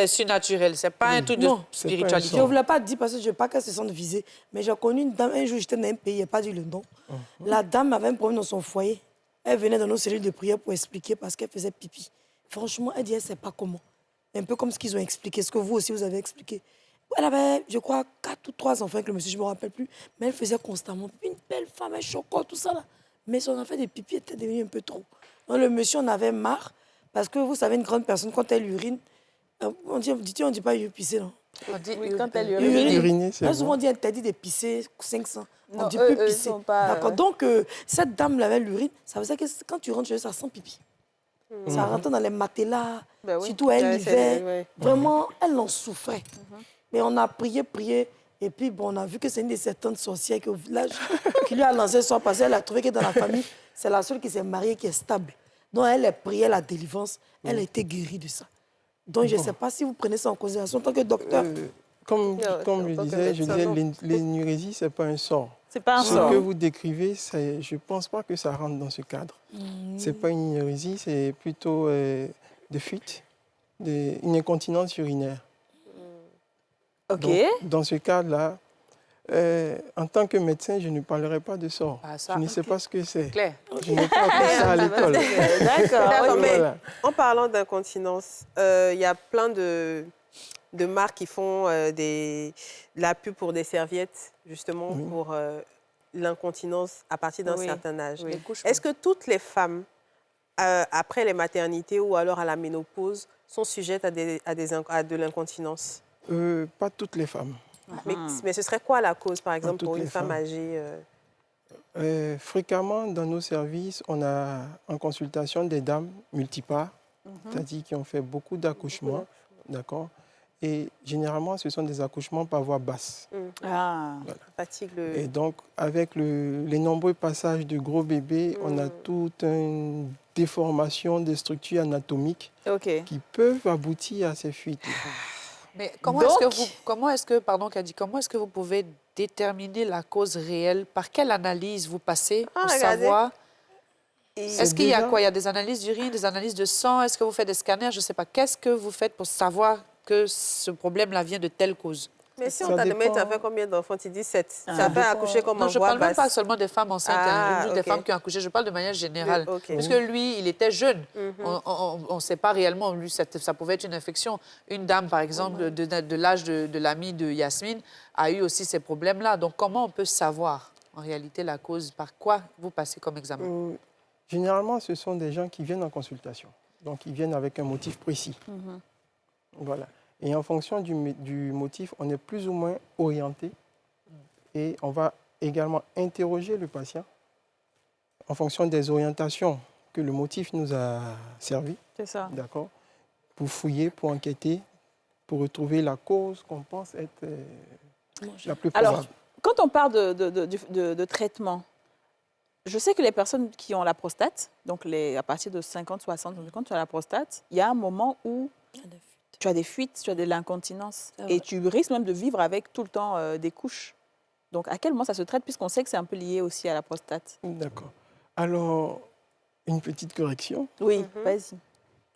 surnaturel, c'est pas un truc de Non, c'est pas un spiritualité. Je ne voulais pas dire parce que je ne veux pas qu'elle se sente visée. Mais j'ai connu une dame, un jour j'étais dans un pays, je n'ai pas dit le nom. La dame avait un problème dans son foyer. Elle venait dans nos cellules de prière pour expliquer parce qu'elle faisait pipi. Franchement, elle dit, elle ne sait pas comment. Un peu comme ce qu'ils ont expliqué, ce que vous aussi vous avez expliqué. Elle avait, je crois, 4 ou 3 enfants avec le monsieur, je ne me rappelle plus. Mais elle faisait constamment. Une belle femme, un chocolat, tout ça là. Mais son affaire de pipi était devenu un peu trop. Donc le monsieur en avait marre parce que vous savez, une grande personne, quand elle urine, on dit pas pisser, non? On dit, Oui, quand elle Uriner. Uriner, c'est Elle souvent bon. dit interdit de pisser 500. On Non, dit eux, plus eux, ils pisser. sont pas, D'accord. ouais. Donc, cette dame là avec l'urine, ça veut dire que quand tu rentres chez eux, ça sent pipi. Ça rentre dans les matelas. Ben oui. Surtout elle, Ouais, l'hiver. ouais. Vraiment, elle en souffrait. Mais on a prié. Et puis, bon, on a vu que c'est une de ces tantes sorcières qui, au village qui lui a lancé son passé. Elle a trouvé que dans la famille, c'est la seule qui s'est mariée, qui est stable. Donc, elle a prié la délivrance. Elle a été guérie de ça. Donc, je ne sais pas si vous prenez ça en considération en tant que docteur. Comme Non, je en tant que disais, médecin, non. l'énurésie, ce n'est pas un sort. C'est pas un Ce sort. que vous décrivez, je ne pense pas que ça rentre dans ce cadre. Ce n'est pas une énurésie, c'est plutôt des fuites, une incontinence urinaire. OK. Donc, dans ce cadre-là, en tant que médecin, je ne parlerai pas de sort. Ah, ça, je ne sais pas ce que c'est. clair. Je n'ai pas appris ça à l'école. D'accord. D'accord, OK. mais Voilà. en parlant d'incontinence, il y a plein de marques qui font la pub pour des serviettes, justement, Oui. pour l'incontinence à partir d'un Oui. certain âge. Oui. Est-ce que toutes les femmes, après les maternités ou alors à la ménopause, sont sujettes à de l'incontinence? Pas toutes les femmes. Mais ce serait quoi la cause, par exemple, toutes pour une les femme femmes. âgée Fréquemment, dans nos services, on a en consultation des dames multipares, c'est-à-dire qui ont fait beaucoup d'accouchements, d'accord? Et généralement, ce sont des accouchements par voie basse. Ah. fatigue Et donc, avec les nombreux passages de gros bébés, on a toute une déformation des structures anatomiques OK. qui peuvent aboutir à ces fuites. Mais comment Donc- est-ce que vous pouvez déterminer la cause réelle? Par quelle analyse vous passez pour regardez. savoir? Et- Est-ce qu'il y a déjà- quoi? Il y a des analyses d'urine, des analyses de sang? Est-ce que vous faites des scanners? Je ne sais pas. Qu'est-ce que vous faites pour savoir que ce problème-là vient de telle cause? Mais si Ça on t'a demandé, tu as dépend. fait combien d'enfants? Tu dis 7. Ah. Tu as fait accoucher comme Non, en je ne voix parle même basse. pas seulement des femmes enceintes, hein, juste des ok. femmes qui ont accouché. Je parle de manière générale. Oui, ok. Parce que lui, il était jeune. On ne sait pas réellement. Lui, ça pouvait être une infection. Une dame, par exemple, de l'âge de l'amie de Yasmine, a eu aussi ces problèmes-là. Donc, comment on peut savoir, en réalité, la cause? Par quoi vous passez comme examen? Généralement, ce sont des gens qui viennent en consultation. Donc, ils viennent avec un motif précis. Voilà. Et en fonction du motif, on est plus ou moins orienté et on va également interroger le patient en fonction des orientations que le motif nous a servi, C'est ça. d'accord, pour fouiller, pour enquêter, pour retrouver la cause qu'on pense être la plus probable. Alors, quand on parle de traitement, je sais que les personnes qui ont la prostate, donc à partir de 50, 60, quand tu as la prostate, il y a un moment où tu as des fuites, tu as de l'incontinence. Et tu risques même de vivre avec tout le temps des couches. Donc, à quel moment ça se traite, puisqu'on sait que c'est un peu lié aussi à la prostate? D'accord. Alors, une petite correction. Oui, vas-y.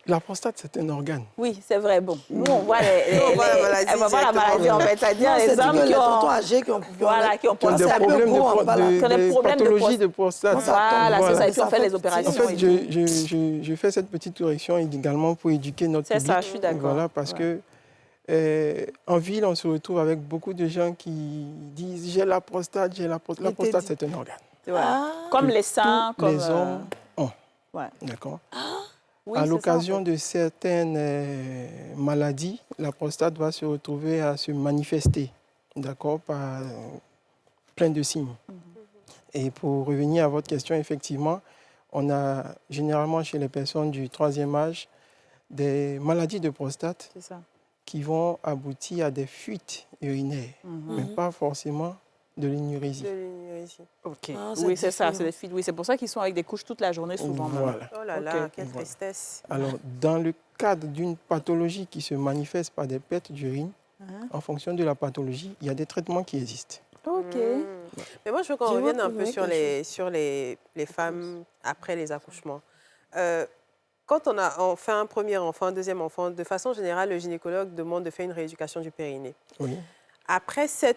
La prostate, c'est un organe. Oui, c'est vrai. Bon, nous, on voit on voit la maladie, directement. en fait. C'est-à-dire Non, les c'est hommes que qui les ont... tontons âgés qui ont Voilà, qui ont Qui ont des prostate. un peu problèmes gros en bas, là. Qui ont des de problèmes de pathologie de prostate. Voilà, c'est ça, qui ont Ça fait fait les opérations. En fait, et tout. je fais cette petite correction également pour éduquer notre C'est public. ça, je suis d'accord. Voilà, parce Ouais. que en ville, on se retrouve avec beaucoup de gens qui disent « j'ai la prostate, j'ai la prostate ». La Il te prostate, dit. c'est un organe. Ouais. Ah. Comme que les seins, tous comme... les hommes ont. ouais. D'accord. Oui, À c'est ça, l'occasion en fait. de certaines maladies, la prostate va se retrouver à se manifester, d'accord, par plein de signes. Et pour revenir à votre question, effectivement, on a généralement chez les personnes du 3e âge des maladies de prostate C'est ça. qui vont aboutir à des fuites urinaires, mais pas forcément de l'énurésie. De l'énurésie. Ok. Ah, Oui, c'est ça, différent. c'est des filles. Oui, c'est pour ça qu'ils sont avec des couches toute la journée souvent. même. Voilà. Oh là là, Ok. quelle Voilà. tristesse. Alors, dans le cadre d'une pathologie qui se manifeste par des pertes d'urine, en fonction de la pathologie, il y a des traitements qui existent. Ok. Mais moi, je veux qu'on Je vois revienne un que peu oui, sur les femmes après les accouchements. Quand on fait un premier enfant, un deuxième enfant, de façon générale, le gynécologue demande de faire une rééducation du périnée. Oui. Après 7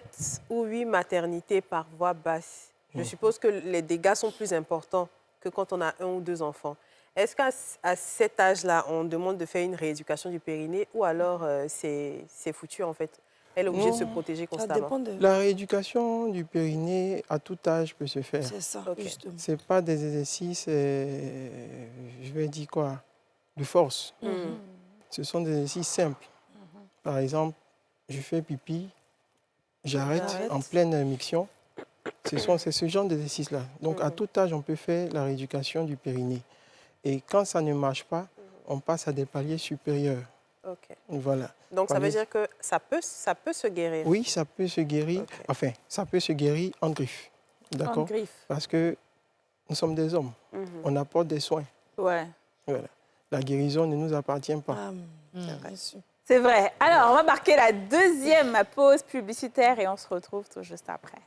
ou 8 maternités par voie basse, je suppose que les dégâts sont plus importants que quand on a 1 ou 2 enfants. Est-ce qu'à cet âge-là, on demande de faire une rééducation du périnée ou alors c'est foutu en fait? Elle est obligée de se protéger Ça constamment. dépend de... La rééducation du périnée à tout âge peut se faire. C'est ça, Ok. justement. Ce n'est pas des exercices, je vais dire quoi, de force. Ce sont des exercices simples. Par exemple, je fais pipi, j'arrête J'arrête. en pleine miction. C'est ce genre d'exercice-là. Donc, à tout âge, on peut faire la rééducation du périnée. Et quand ça ne marche pas, on passe à des paliers supérieurs. Ok. Voilà. Donc, ça veut Paliers- dire que ça peut se guérir. Oui, ça peut se guérir. Ok. Enfin, ça peut se guérir en griffe. En D'accord? griffe. Parce que nous sommes des hommes. On apporte des soins. Ouais. Voilà. La guérison ne nous appartient pas. Ah, bien sûr. C'est vrai. Alors, on va marquer la deuxième pause publicitaire et on se retrouve tout juste après.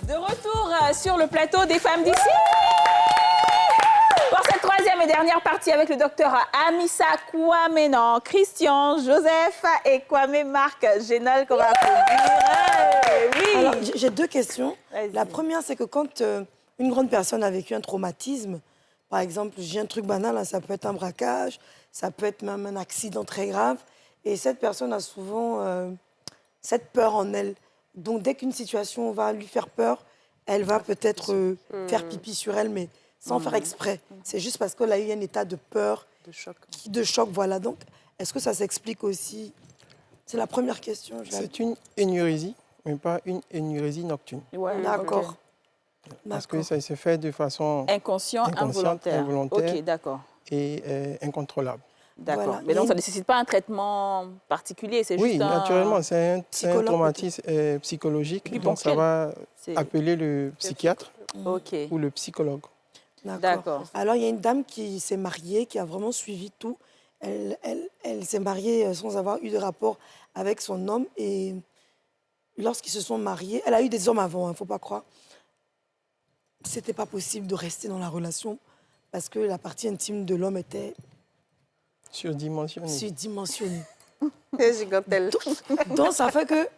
De retour sur le plateau des femmes d'ici. Pour cette troisième et dernière partie avec le docteur Amissa Kwame, non, Christian, Joseph et Kwame Marc Génol qu'on va applaudir. Oui. Alors, j'ai 2 questions. Vas-y. La première, c'est que quand une grande personne a vécu un traumatisme, par exemple, j'ai un truc banal, là, ça peut être un braquage, ça peut être même un accident très grave, et cette personne a souvent cette peur en elle. Donc, dès qu'une situation va lui faire peur, elle va peut-être faire pipi sur elle, mais sans faire exprès. C'est juste parce qu'elle a eu un état de peur, De choc. voilà. Donc, est-ce que ça s'explique aussi? C'est la première question. C'est une énurésie, mais pas une énurésie nocturne. Ouais, D'accord. ok. Parce que ça se fait de façon Inconscient, Inconsciente, involontaire. involontaire. Ok, d'accord. et incontrôlable. D'accord. Voilà. Mais Il y a donc, ça une- ne nécessite pas un traitement particulier, c'est Oui, juste un... naturellement, c'est un Psychologue, traumatisme psychologique. Puis Donc, ça ponctuel. va C'est- appeler le psychiatre Ok. ou le psychologue. D'accord. Alors, il y a une dame qui s'est mariée, qui a vraiment suivi tout. Elle s'est mariée sans avoir eu de rapport avec son homme. Et lorsqu'ils se sont mariés, elle a eu des hommes avant, il ne faut pas croire. C'était pas possible de rester dans la relation parce que la partie intime de l'homme était Surdimensionné. surdimensionnée. Gigantelle. Donc, ça fait que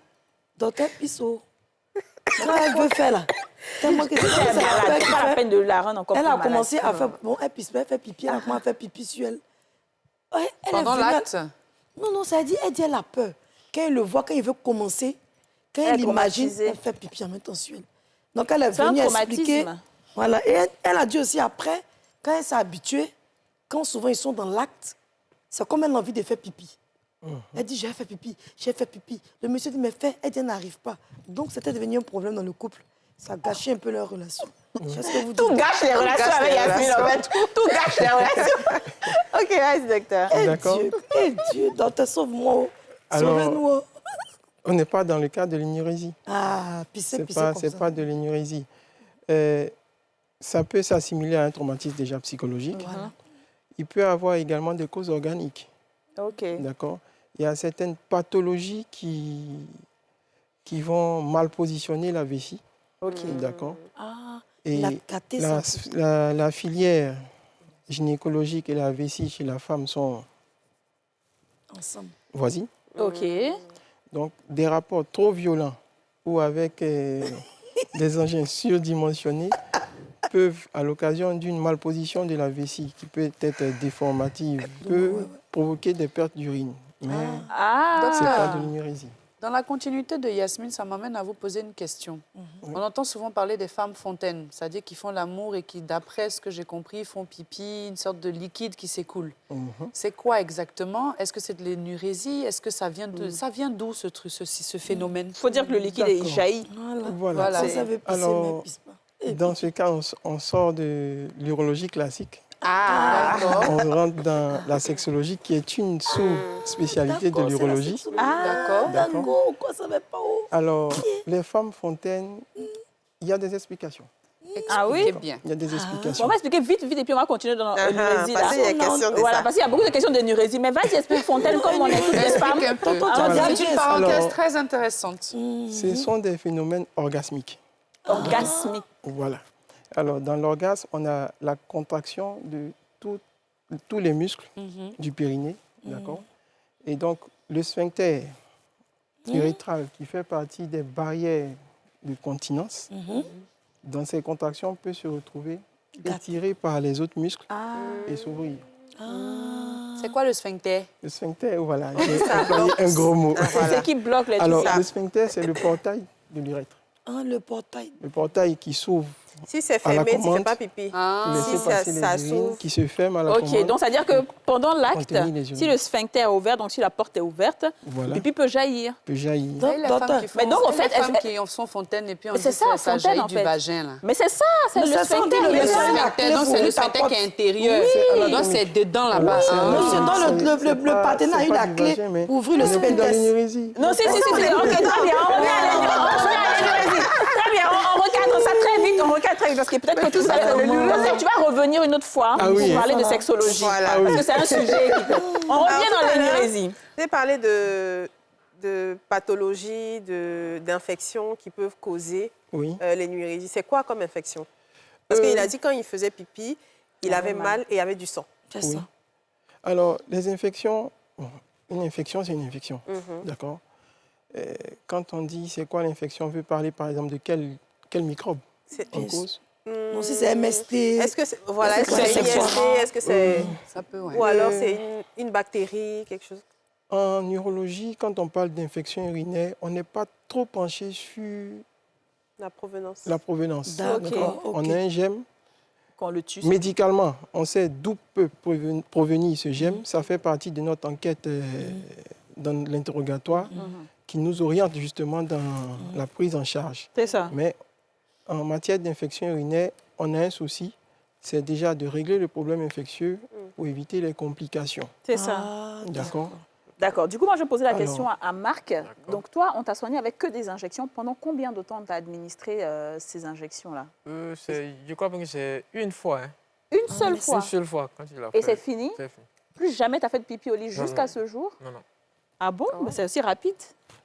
dans tes pisseaux, quand elle veut faire là, tellement que C'est malade, c'est pas la peine de la rendre encore elle plus a malade. commencé à faire, bon, elle pisse, elle fait pipi, elle a commencé à faire pipi sur elle. Ouais, elle est Pendant venue à- l'acte? Non, ça dit, elle dit, elle a peur. Quand elle le voit, quand il veut commencer, quand Elle est elle imagine, traumatisée. elle fait pipi en même temps sur elle. Donc, elle est C'est un venue expliquer. traumatisme. Voilà, et elle a dit aussi après, quand elle s'est habituée, quand souvent ils sont dans l'acte, c'est comme elle a envie de faire pipi. Elle dit, j'ai fait pipi, j'ai fait pipi. Le monsieur dit, mais fais, elle dit, elle n'arrive pas. Donc, c'était devenu un problème dans le couple. Ça gâchait un peu leur relation. C'est ce que vous Tout dites. gâche les relations gâche avec les Yasmine, en relations. fait. Tout gâche les relations. Ok, vas-y, docteur. D'accord. Dieu, docteur, sauve-moi. Oh. Alors- Sauvez-nous. Oh. On n'est pas dans le cas de l'énurésie. Ah, pisser, C'est pisser pas, comme c'est ça. pas de l'énurésie. Ça peut s'assimiler à un traumatisme déjà psychologique. Voilà. Il peut avoir également des causes organiques. Ok. D'accord. Il y a certaines pathologies qui vont mal positionner la vessie. Ok. D'accord. Ah, Et il a gâté la, ça. la filière gynécologique et la vessie chez la femme sont Ensemble. voisines. Ok. Donc, des rapports trop violents ou avec des engins surdimensionnés peuvent, à l'occasion d'une malposition de la vessie qui peut être déformative, peut provoquer des pertes d'urine. Mais ce n'est pas Ah. de l'énurésie. Dans la continuité de Yasmine, ça m'amène à vous poser une question. On entend souvent parler des femmes fontaines, c'est-à-dire qui font l'amour et qui, d'après ce que j'ai compris, font pipi, une sorte de liquide qui s'écoule. C'est quoi exactement? Est-ce que c'est de l'énurésie? Est-ce que ça vient d'où ce truc, ce phénomène? Il faut dire que le liquide il jaillit. Voilà. Ça veut pisser, Alors, mais pisse pas. dans ce cas, on sort de l'urologie classique. D'accord. On rentre dans la sexologie qui est une sous-spécialité de l'urologie. D'accord. D'accord, quoi, ça va pas où? Alors, les femmes fontaines, il y a des explications. Ah oui? Expliquez bien. Il y a des Bon, explications. on va expliquer vite, vite, et puis on va continuer dans l'énurésie. parce qu'il y a question de Voilà, ça. parce qu'il y a beaucoup de questions d'énurésie. Mais vas-y, explique Fontaine, comme on est toutes les femmes. Explique un peu. Voilà. C'est une parenthèse Alors- très intéressante. Ce sont des phénomènes orgasmiques. Orgasmique. Voilà. Alors, dans l'orgasme, on a la contraction de tous les muscles du périnée, d'accord? Et donc, le sphincter urétral, qui fait partie des barrières de continence, dans ces contractions, peut se retrouver étiré par les autres muscles et s'ouvrir. C'est quoi le sphincter? Le sphincter, voilà, j'ai employé un gros mot. C'est ce qui bloque les Alors, trucs. le sphincter, c'est le portail de l'urètre. Ah, le portail. Le portail qui s'ouvre, Si c'est À la fermé, tu ne fais commande. pas pipi. Ah. laisser Si passer ça les urines, s'ouvre. qui se ferme à la Ok, commande. donc c'est-à-dire que pendant l'acte, Contenir les urines. si le sphincter est ouvert, donc si la porte est ouverte, Voilà, pipi peut jaillir. peut jaillir. Vous savez, les Docteur. femmes qui font, Mais donc, en vous savez, fait, les femmes est-ce- qui sont fontaines et puis on Mais dit c'est que ça, ça fontaine, jaillit en du fait. vagin, là. Mais c'est ça, c'est Mais le ça sent sphincter. le Le vagin. sphincter, non, c'est le sphincter qui est intérieur. Non, c'est dedans, là-bas. C'est- Ah. Monsieur, dans le partenaire a eu la clé pour ouvrir le on est plus dans sphincter. l'énurésie. Non, si, ok, très bien, on revient à l'énurésie. Très bien, on recadre ça très vite, parce que peut-être que tout ça, tu vas revenir une autre fois Ah oui. pour parler de sexologie. Voilà. Parce que c'est un sujet qui peut... On revient dans l'énurésie. Vous avez parlé de pathologies, d'infections qui peuvent causer Oui. l'énurésie. C'est quoi comme infection? Parce qu'il a dit quand il faisait pipi, il avait mal et il y avait du sang. C'est Oui. ça. Alors, les infections, bon, une infection, c'est une infection. D'accord? Quand on dit c'est quoi l'infection, on veut parler par exemple de quel microbe C'est- en cause? Non, si c'est MST. Est-ce que c'est voilà, est-ce que C'est c'est quoi? IST? Est-ce que c'est Ça peut, ouais. ou alors c'est une bactérie, quelque chose? En urologie, quand on parle d'infection urinaire, on n'est pas trop penché sur La provenance. la provenance. D'accord, ok. On a un gemme. Qu'on le tue. Médicalement, on sait d'où peut provenir ce gemme. Ça fait partie de notre enquête dans l'interrogatoire qui nous oriente justement dans la prise en charge. C'est ça. Mais en matière d'infection urinaire, on a un souci, c'est déjà de régler le problème infectieux pour éviter les complications. C'est ça. Ah, D'accord? D'accord. Du coup, moi, je posais la Alors. question à Marc. Donc, toi, on t'a soigné avec que des injections. Pendant combien de temps on t'a administré ces injections-là? Je crois que c'est une fois. Hein. Une seule fois. Une seule fois quand il a Et fait. c'est fini? C'est fini. Plus jamais tu as fait de pipi au lit Non, jusqu'à non. ce jour? Non, non. Ah bon? Bah, c'est aussi rapide.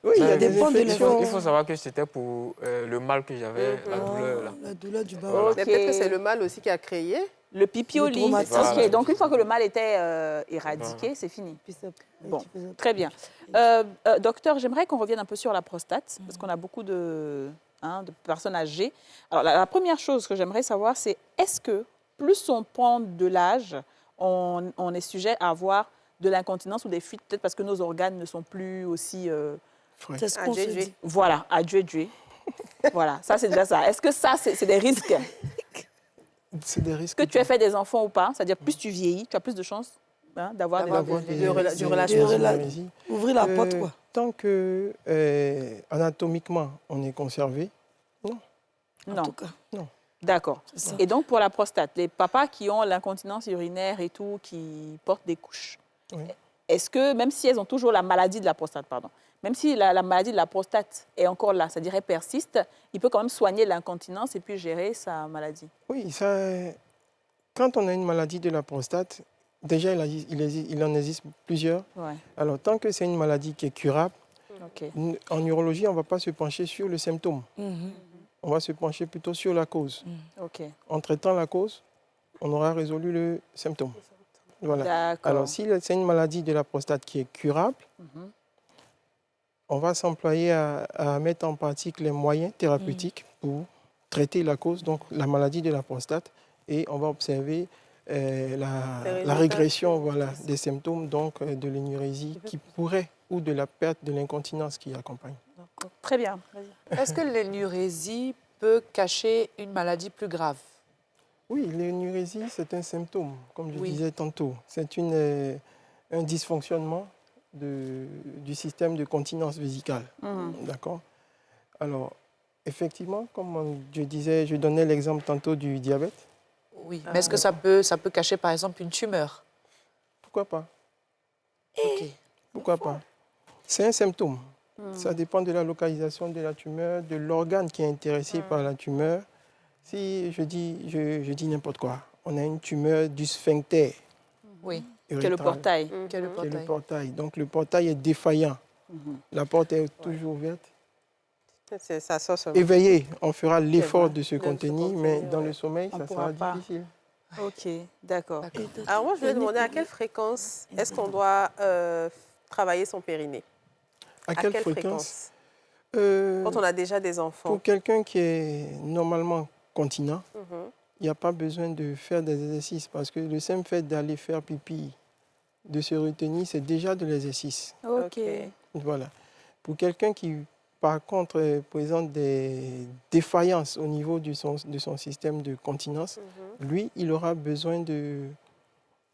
Oui, il y a Ça des dépend de infections. Il faut savoir que c'était pour le mal que j'avais, la douleur. Là. La douleur du bas. Voilà. Ok. Mais peut-être que c'est le mal aussi qui a créé. Le pipi au Le lit. traumatisme. Ok, Voilà. donc une fois que le mal était éradiqué, c'est fini. Bon, Tu faisais- très bien. Docteur, j'aimerais qu'on revienne un peu sur la prostate, parce qu'on a beaucoup de personnes âgées. Alors, la première chose que j'aimerais savoir, c'est est-ce que plus on prend de l'âge, on est sujet à avoir de l'incontinence ou des fuites, peut-être parce que nos organes ne sont plus aussi... Frais. C'est ce qu'on se Adjugé. dit. voilà, adjugés. Voilà, ça c'est déjà ça. Est-ce que ça, c'est des risques? C'est des risques. Que tu aies fait des enfants ou pas, c'est-à-dire plus tu vieillis, tu as plus de chances d'avoir des D'avoir enfants. du relation. Ouvrir la porte, quoi. Tant que anatomiquement on est conservé, En Non, tout cas. d'accord. C'est ça. Et donc pour la prostate, les papas qui ont l'incontinence urinaire et tout, qui portent des couches, Oui. est-ce que, même si elles ont toujours la maladie de la prostate, pardon, même si la maladie de la prostate est encore là, c'est-à-dire elle persiste, il peut quand même soigner l'incontinence et puis gérer sa maladie. Oui, quand on a une maladie de la prostate, déjà il en existe plusieurs. Ouais, Alors tant que c'est une maladie qui est curable, ok. en urologie, on ne va pas se pencher sur le symptôme. Mhm. On va se pencher plutôt sur la cause. Ok, En traitant la cause, on aura résolu le symptôme. Voilà. d'accord. Alors, si c'est une maladie de la prostate qui est curable, Mhm. on va s'employer à mettre en pratique les moyens thérapeutiques pour traiter la cause, donc la maladie de la prostate, et on va observer la résultats. régression des symptômes donc, de l'énurésie qui pourrait ou de la perte de l'incontinence qui accompagne. Très bien. Vas-y. Est-ce que l'énurésie peut cacher une maladie plus grave? Oui, l'énurésie, c'est un symptôme, comme je Oui. disais tantôt. C'est un dysfonctionnement du système de continence vésicale. D'accord? Alors, effectivement, comme je disais, je donnais l'exemple tantôt du diabète. Oui. Mais est-ce que ça peut cacher, par exemple, une tumeur? Pourquoi pas? Ok. Pourquoi pas? C'est un symptôme. Ça dépend de la localisation de la tumeur, de l'organe qui est intéressé par la tumeur. Si je dis n'importe quoi, on a une tumeur du sphincter. Oui. Quel est le urétral, portail? Quel est le qui est le portail? portail. Donc le portail est défaillant. La porte est toujours ouverte. Ça sort seulement. Éveillé, on fera l'effort vrai. de se De se contenir, contenir, mais dans ouais. le sommeil, On ça pourra sera pas. difficile. Ok, d'accord. D'accord. Alors moi, je voulais demander à quelle fréquence est-ce qu'on doit travailler son périnée? À quelle fréquence? Quand on a déjà des enfants. Pour quelqu'un qui est normalement continent, Mhm. il n'y a pas besoin de faire des exercices parce que le simple fait d'aller faire pipi, de se retenir, c'est déjà de l'exercice. Ok. Voilà. Pour quelqu'un qui, par contre, présente des défaillances au niveau de son système de continence, lui, il aura besoin de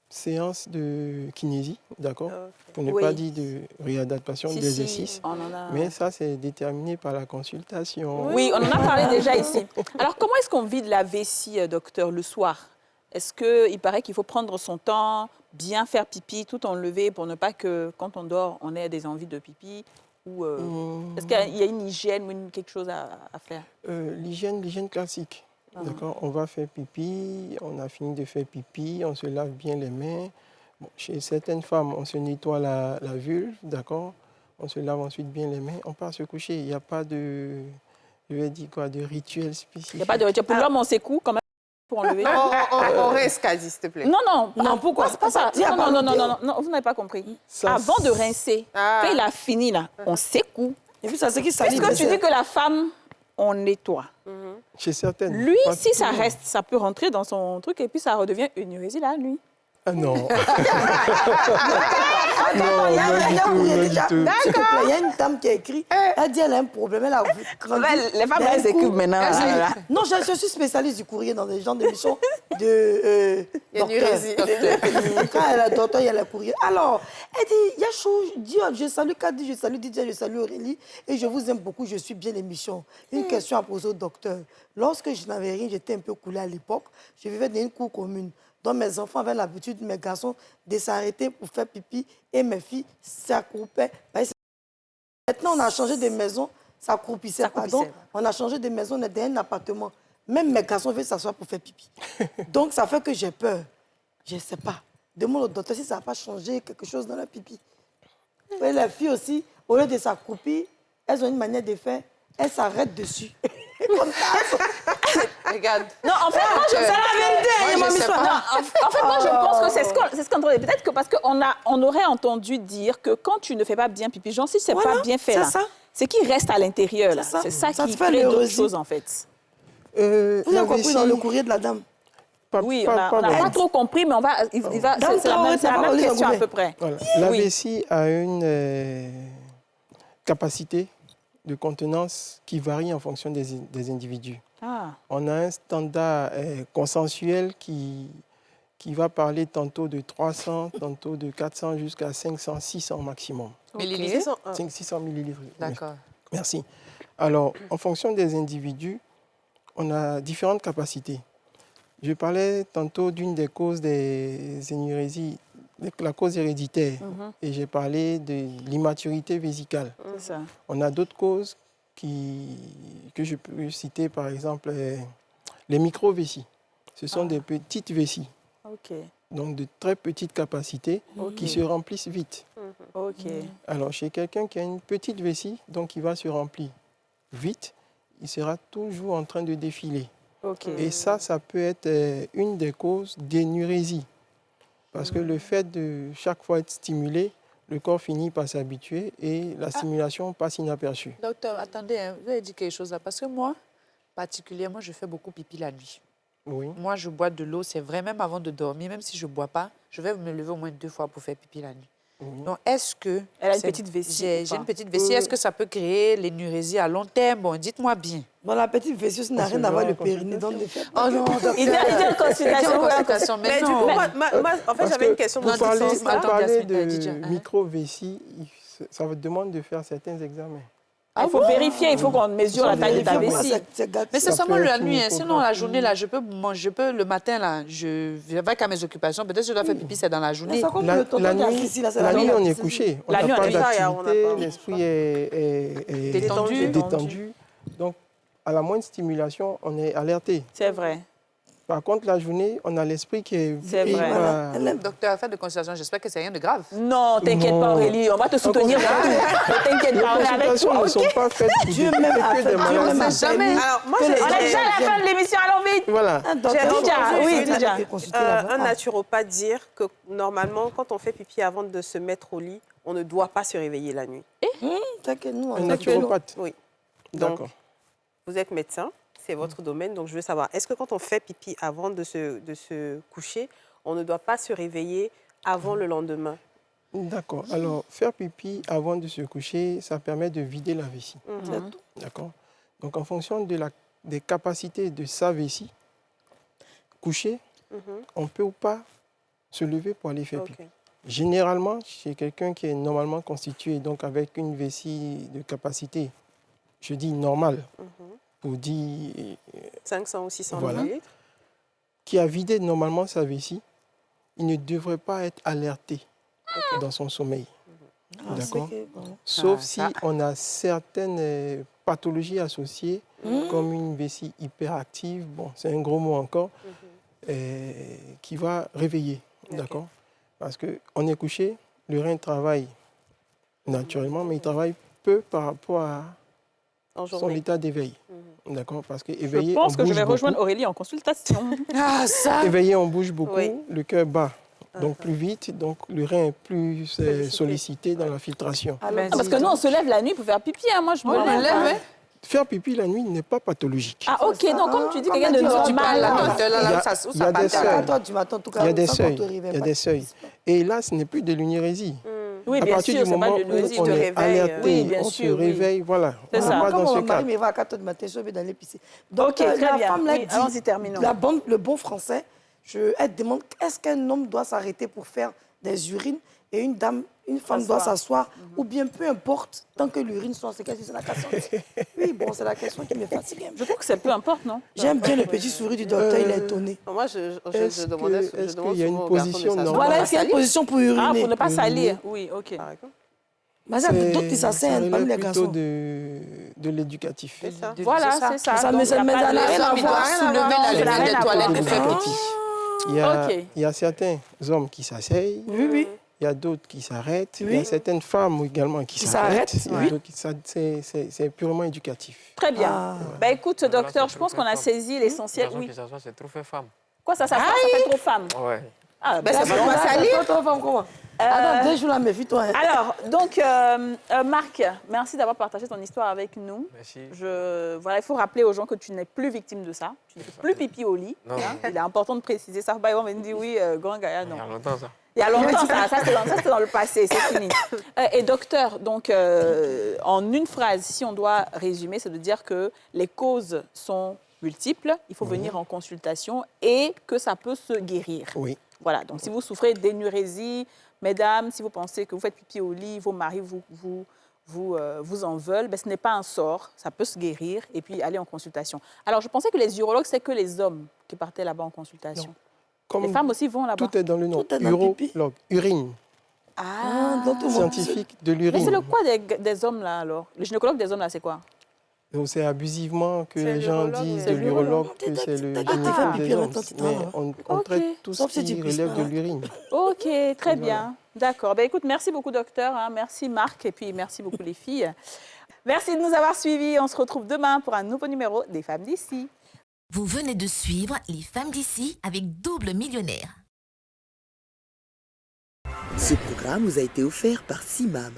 séances de kinésie, d'accord? Pour ne Oui. pas dire de réadaptation, Si, d'exercice. si, on en a. Mais ça, c'est déterminé par la consultation. Oui, on en a parlé déjà ici. Alors, comment est-ce qu'on vide la vessie, docteur, le soir? Est-ce qu'il paraît qu'il faut prendre son temps, bien faire pipi, tout enlever pour ne pas que, quand on dort, on ait des envies de pipi? Ou est-ce qu'il y a une hygiène ou quelque chose à faire? L'hygiène classique. D'accord, on va faire pipi, on a fini de faire pipi, on se lave bien les mains. Bon, chez certaines femmes, on se nettoie la vulve, d'accord? On se lave ensuite bien les mains, on part se coucher. Il n'y a pas de, je vais dire quoi, de rituel spécifique. Il n'y a pas de rituel. Pour l'homme, on s'écoue quand même pour enlever. On reste quasi, s'il te plaît. Non, non. Non, pourquoi? C'est pas ça. Il y a pas Non, de- non, vous n'avez pas compris. Ça, Avant de rincer, Ah. quand il a fini, là, on s'écoue. Et puis ça, c'est qui salit. Est-ce que tu dis que la femme, on nettoie? Chez certaines. Lui, pas si tout ça le monde. reste, ça peut rentrer dans son truc et puis ça redevient une hérésie la nuit. Ah non. Attends, il y a un courrier pas du déjà. tout. S'il te plaît, il y a une dame qui a écrit. Elle dit elle a un problème, elle a grandi. Les femmes, elles D'un coup, s'écoupent maintenant. elle là, là. dit, non, je suis spécialiste du courrier dans des genres d'émissions de Énurésie. docteur. Quand elle est docteur, il y a le courrier. Alors, elle dit, il y a chaud. Dieu, je salue Kadi, je salue Didier, je salue Aurélie. Et je vous aime beaucoup, je suis bien l'émission. Une question à poser au docteur. Lorsque je n'avais rien, j'étais un peu coulée à l'époque. Je vivais dans une cour commune. Donc mes enfants avaient l'habitude, mes garçons, de s'arrêter pour faire pipi et mes filles s'accroupaient. Maintenant, on a changé de maison, ça croupissait, pardon. On a changé de maison, on est dans un appartement. Même mes garçons veulent s'asseoir pour faire pipi. Donc ça fait que j'ai peur. Je ne sais pas. Demande au docteur si ça n'a pas changé quelque chose dans la pipi. Et les filles aussi, au lieu de s'accroupir, elles ont une manière de faire, elles s'arrêtent dessus. Comme ça. Regarde. Non, en fait, moi, je C'est la vérité, Moi, je sais pas. En fait, moi, je pense que c'est ce qu'on doit. Peut-être que parce qu'on aurait entendu dire que quand tu ne fais pas bien pipi, genre si c'est Voilà, pas bien fait c'est là, ça. c'est qu'il reste à l'intérieur là. C'est ça. C'est ça Ça qui te fait crée d'autres l'hérésie. choses en fait. Vous avez La compris vessie, dans le courrier de la dame. Oui, on n'a pas vraiment. trop compris, mais c'est la Traoré, t'as pas même lu question à Zagoubé. peu près. Voilà. La Oui. vessie a une capacité de contenance qui varie en fonction des individus. Ah, On a un standard consensuel qui va parler tantôt de 300, tantôt de 400 jusqu'à 500, 600 maximum. Millilitres? 600 millilitres. oui. D'accord. Merci. Alors, en fonction des individus, on a différentes capacités. Je parlais tantôt d'une des causes des énurésies, la cause héréditaire, et j'ai parlé de l'immaturité vésicale. c'est ça. On a d'autres causes que je peux citer, par exemple, les micro-vessies. Ce sont des petites vessies, Ok, donc de très petites capacités qui se remplissent vite. ok. Alors, chez quelqu'un qui a une petite vessie, donc il va se remplir vite, il sera toujours en train de défiler. Ok. Et ça peut être une des causes d'énurésie. Parce que le fait de chaque fois être stimulé, le corps finit par s'habituer et la stimulation passe inaperçue. Docteur, attendez, hein, vous avez dit quelque chose là. Parce que moi, particulièrement, je fais beaucoup pipi la nuit. Oui. Moi, je bois de l'eau, c'est vrai, même avant de dormir, même si je ne bois pas, je vais me lever au moins 2 fois pour faire pipi la nuit. Donc, est-ce que... Elle a une petite vessie. J'ai une petite vessie. Est-ce que ça peut créer l'énurésie à long terme? Bon, dites-moi bien. Bon, la petite vessie aussi n'a rien à voir avec le périnée. Donc, ne faites pas. Oh non, docteur. Il vient en consultation. Mais du coup, moi, en fait, j'avais une question dans Pour parler, ce sens-là. pour parler Jasmine, de Didier. micro-vessie, ça vous demande de faire certains examens. Il faut vérifier, il faut qu'on mesure la taille de ta vessie. Mais c'est Ça seulement peut la être nuit. une Sinon, la échographie. journée, là, je peux le matin, là, je vais qu'à mes occupations. Peut-être que je dois faire pipi, c'est dans la journée. La nuit, on est couché. On La n'a nuit, pas on est couché, on n'a d'activité, pas. l'esprit est détendu. Donc, à la moindre stimulation, on est alerté. C'est vrai. Par contre, la journée, on a l'esprit qui est... C'est vrai. Voilà. Docteur, affaire de consultation, j'espère que c'est rien de grave. Non, t'inquiète pas, Aurélie, on va te soutenir. Ne t'inquiète pas, on Les est avec consultations toi. ne sont pas faites pour Dieu même a détecter fait, des Dieu maladies. même a jamais. permis Alors, moi, que j'ai- les On est gens déjà à la viennent. fin de l'émission, allons vite. Voilà. Un docteur, J'ai Déjà, entendu oui, une- déjà. un naturopathe dire que normalement, quand on fait pipi avant de se mettre au lit, on ne doit pas se réveiller la nuit. T'inquiète, nous, on Un a naturopathe. Oui. Donc, D'accord. vous êtes médecin, c'est votre domaine, donc je veux savoir, est-ce que quand on fait pipi avant de se coucher, on ne doit pas se réveiller avant le lendemain? D'accord. Alors, faire pipi avant de se coucher, ça permet de vider la vessie. C'est tout. D'accord. Donc, en fonction des capacités de sa vessie, coucher, on peut ou pas se lever pour aller faire pipi. Ok. Généralement, chez quelqu'un qui est normalement constitué, donc avec une vessie de capacité, je dis normale, pour dire 500 ou 600 Voilà. millilitres. qui a vidé normalement sa vessie, il ne devrait pas être alerté dans son sommeil. D'accord. Sauf Ah, si ça. on a certaines pathologies associées, comme une vessie hyperactive, bon, c'est un gros mot encore, qui va réveiller. D'accord. Parce qu'on est couché, le rein travaille naturellement, mais il travaille peu par rapport à En son journée. état d'éveil. D'accord. Parce que Je éveillé, pense on que je bouge vais beaucoup. rejoindre Aurélie en consultation. Ah, ça! Éveillé, on bouge beaucoup, Oui. le cœur bat. Donc plus vite, donc le rein est plus sollicité dans la filtration. Ah, parce que nous, on se lève la nuit pour faire pipi. Hein. Moi, je me lève. Faire pipi la nuit n'est pas pathologique. Ah, ok. Donc, comme tu dis, quelqu'un de tu parles normal. là, hein. Docteur, là, Il y a- ça, où il y ça a part des à- seuils. À toi, tu m'attends, en tout cas. Il y a des sans qu'on seuils. te réveille Il y a pas. des seuils. Et là, ce n'est plus de l'énurésie. Oui, À bien partir sûr, du c'est pas moment de où noisy. on te est réveille, alerté, oui, bien on sûr, se oui. réveille, voilà. C'est On ça. n'est pas Quand dans ce mon mari cas. me va à 4 h du matin, je vais d'aller pisser. Ok, très la bien. femme l'a Oui, dit, allons-y, terminons. le bon français, elle demande est-ce qu'un homme doit s'arrêter pour faire des urines et une femme doit s'asseoir ou bien peu importe, tant que l'urine soit c'est la question. Oui, bon, c'est la question qui me fatigue. Je trouve que c'est peu importe, non? J'aime bien le petit sourire du docteur, il est étonné. Moi, je Est-ce demandais que- est-ce demande qu'il y a une souvent aux garçons de position s'asseoir. normale? Voilà, est-ce qu'il y a une position pour Ah, uriner pour ne pas Oui. salir. Oui, ok. Par exemple. Madame, d'autres qui Ça s'asseyent parmi les relève plutôt garçons. de l'éducatif. C'est ça. Voilà, c'est ça. Ça, Donc, mais il y a ça pas n'a de- rien à Il doit voir. soulever Non, la ça n'a levée rien des à toilettes voir. et faire pipi. Ok. Il y a certains hommes qui s'asseyent, Oui, oui. il y a d'autres qui s'arrêtent, il y Oui. a certaines femmes également qui s'arrêtent, s'arrêtent. il y a oui. d'autres qui c'est purement éducatif. Très bien. Ah. Bah, écoute, docteur, je pense qu'on a saisi l'essentiel. De Oui. toute façon, c'est trop fait femme. Quoi, ça fait trop femme? Ouais. Ah, Ben, bah, c'est pas quoi salir. Attends, comment Attends, 2 jours là, méfie-toi. hein. Alors, donc, Marc, merci d'avoir partagé ton histoire avec nous. Merci. Voilà, il faut rappeler aux gens que tu n'es plus victime de ça. Tu ne fais plus pipi au lit. Non. Hein. Il est important de préciser ça. Ils vont me dire oui, grand Gaïa, non. Il y a longtemps, ça. Il y a longtemps, ça c'était dans le passé, c'est fini. Et docteur, donc, en une phrase, si on doit résumer, c'est de dire que les causes sont multiples, il faut venir en consultation et que ça peut se guérir. Oui. Voilà, donc si vous souffrez d'énurésie, mesdames, si vous pensez que vous faites pipi au lit, vos maris vous en veulent, ben, ce n'est pas un sort, ça peut se guérir et puis aller en consultation. Alors, je pensais que les urologues, c'est que les hommes qui partaient là-bas en consultation. Non. Comme Les femmes aussi vont là-bas. tout est dans le nom. Tout est dans le pipi. Urologue, urine, Ah, dans tout le monde. scientifique de Mais c'est l'urine. le quoi des hommes là alors? Le gynécologue des hommes là, c'est quoi? Donc c'est abusivement que C'est les gens l'urologue, disent c'est de l'urologue que c'est le T'as qu'à te faire gynécologue pipi des en hommes. même temps, tu t'en Mais vas. on Ok. traite tout ce Sauf si tu qui pisses relève de pas. l'urine. Ok, très bien. D'accord. Ben, écoute, merci beaucoup docteur, hein. Merci Marc et puis merci beaucoup les filles. Merci de nous avoir suivis. On se retrouve demain pour un nouveau numéro des Femmes d'ici. Vous venez de suivre Les Femmes d'ici avec Double Millionnaire. Ce programme vous a été offert par Simam,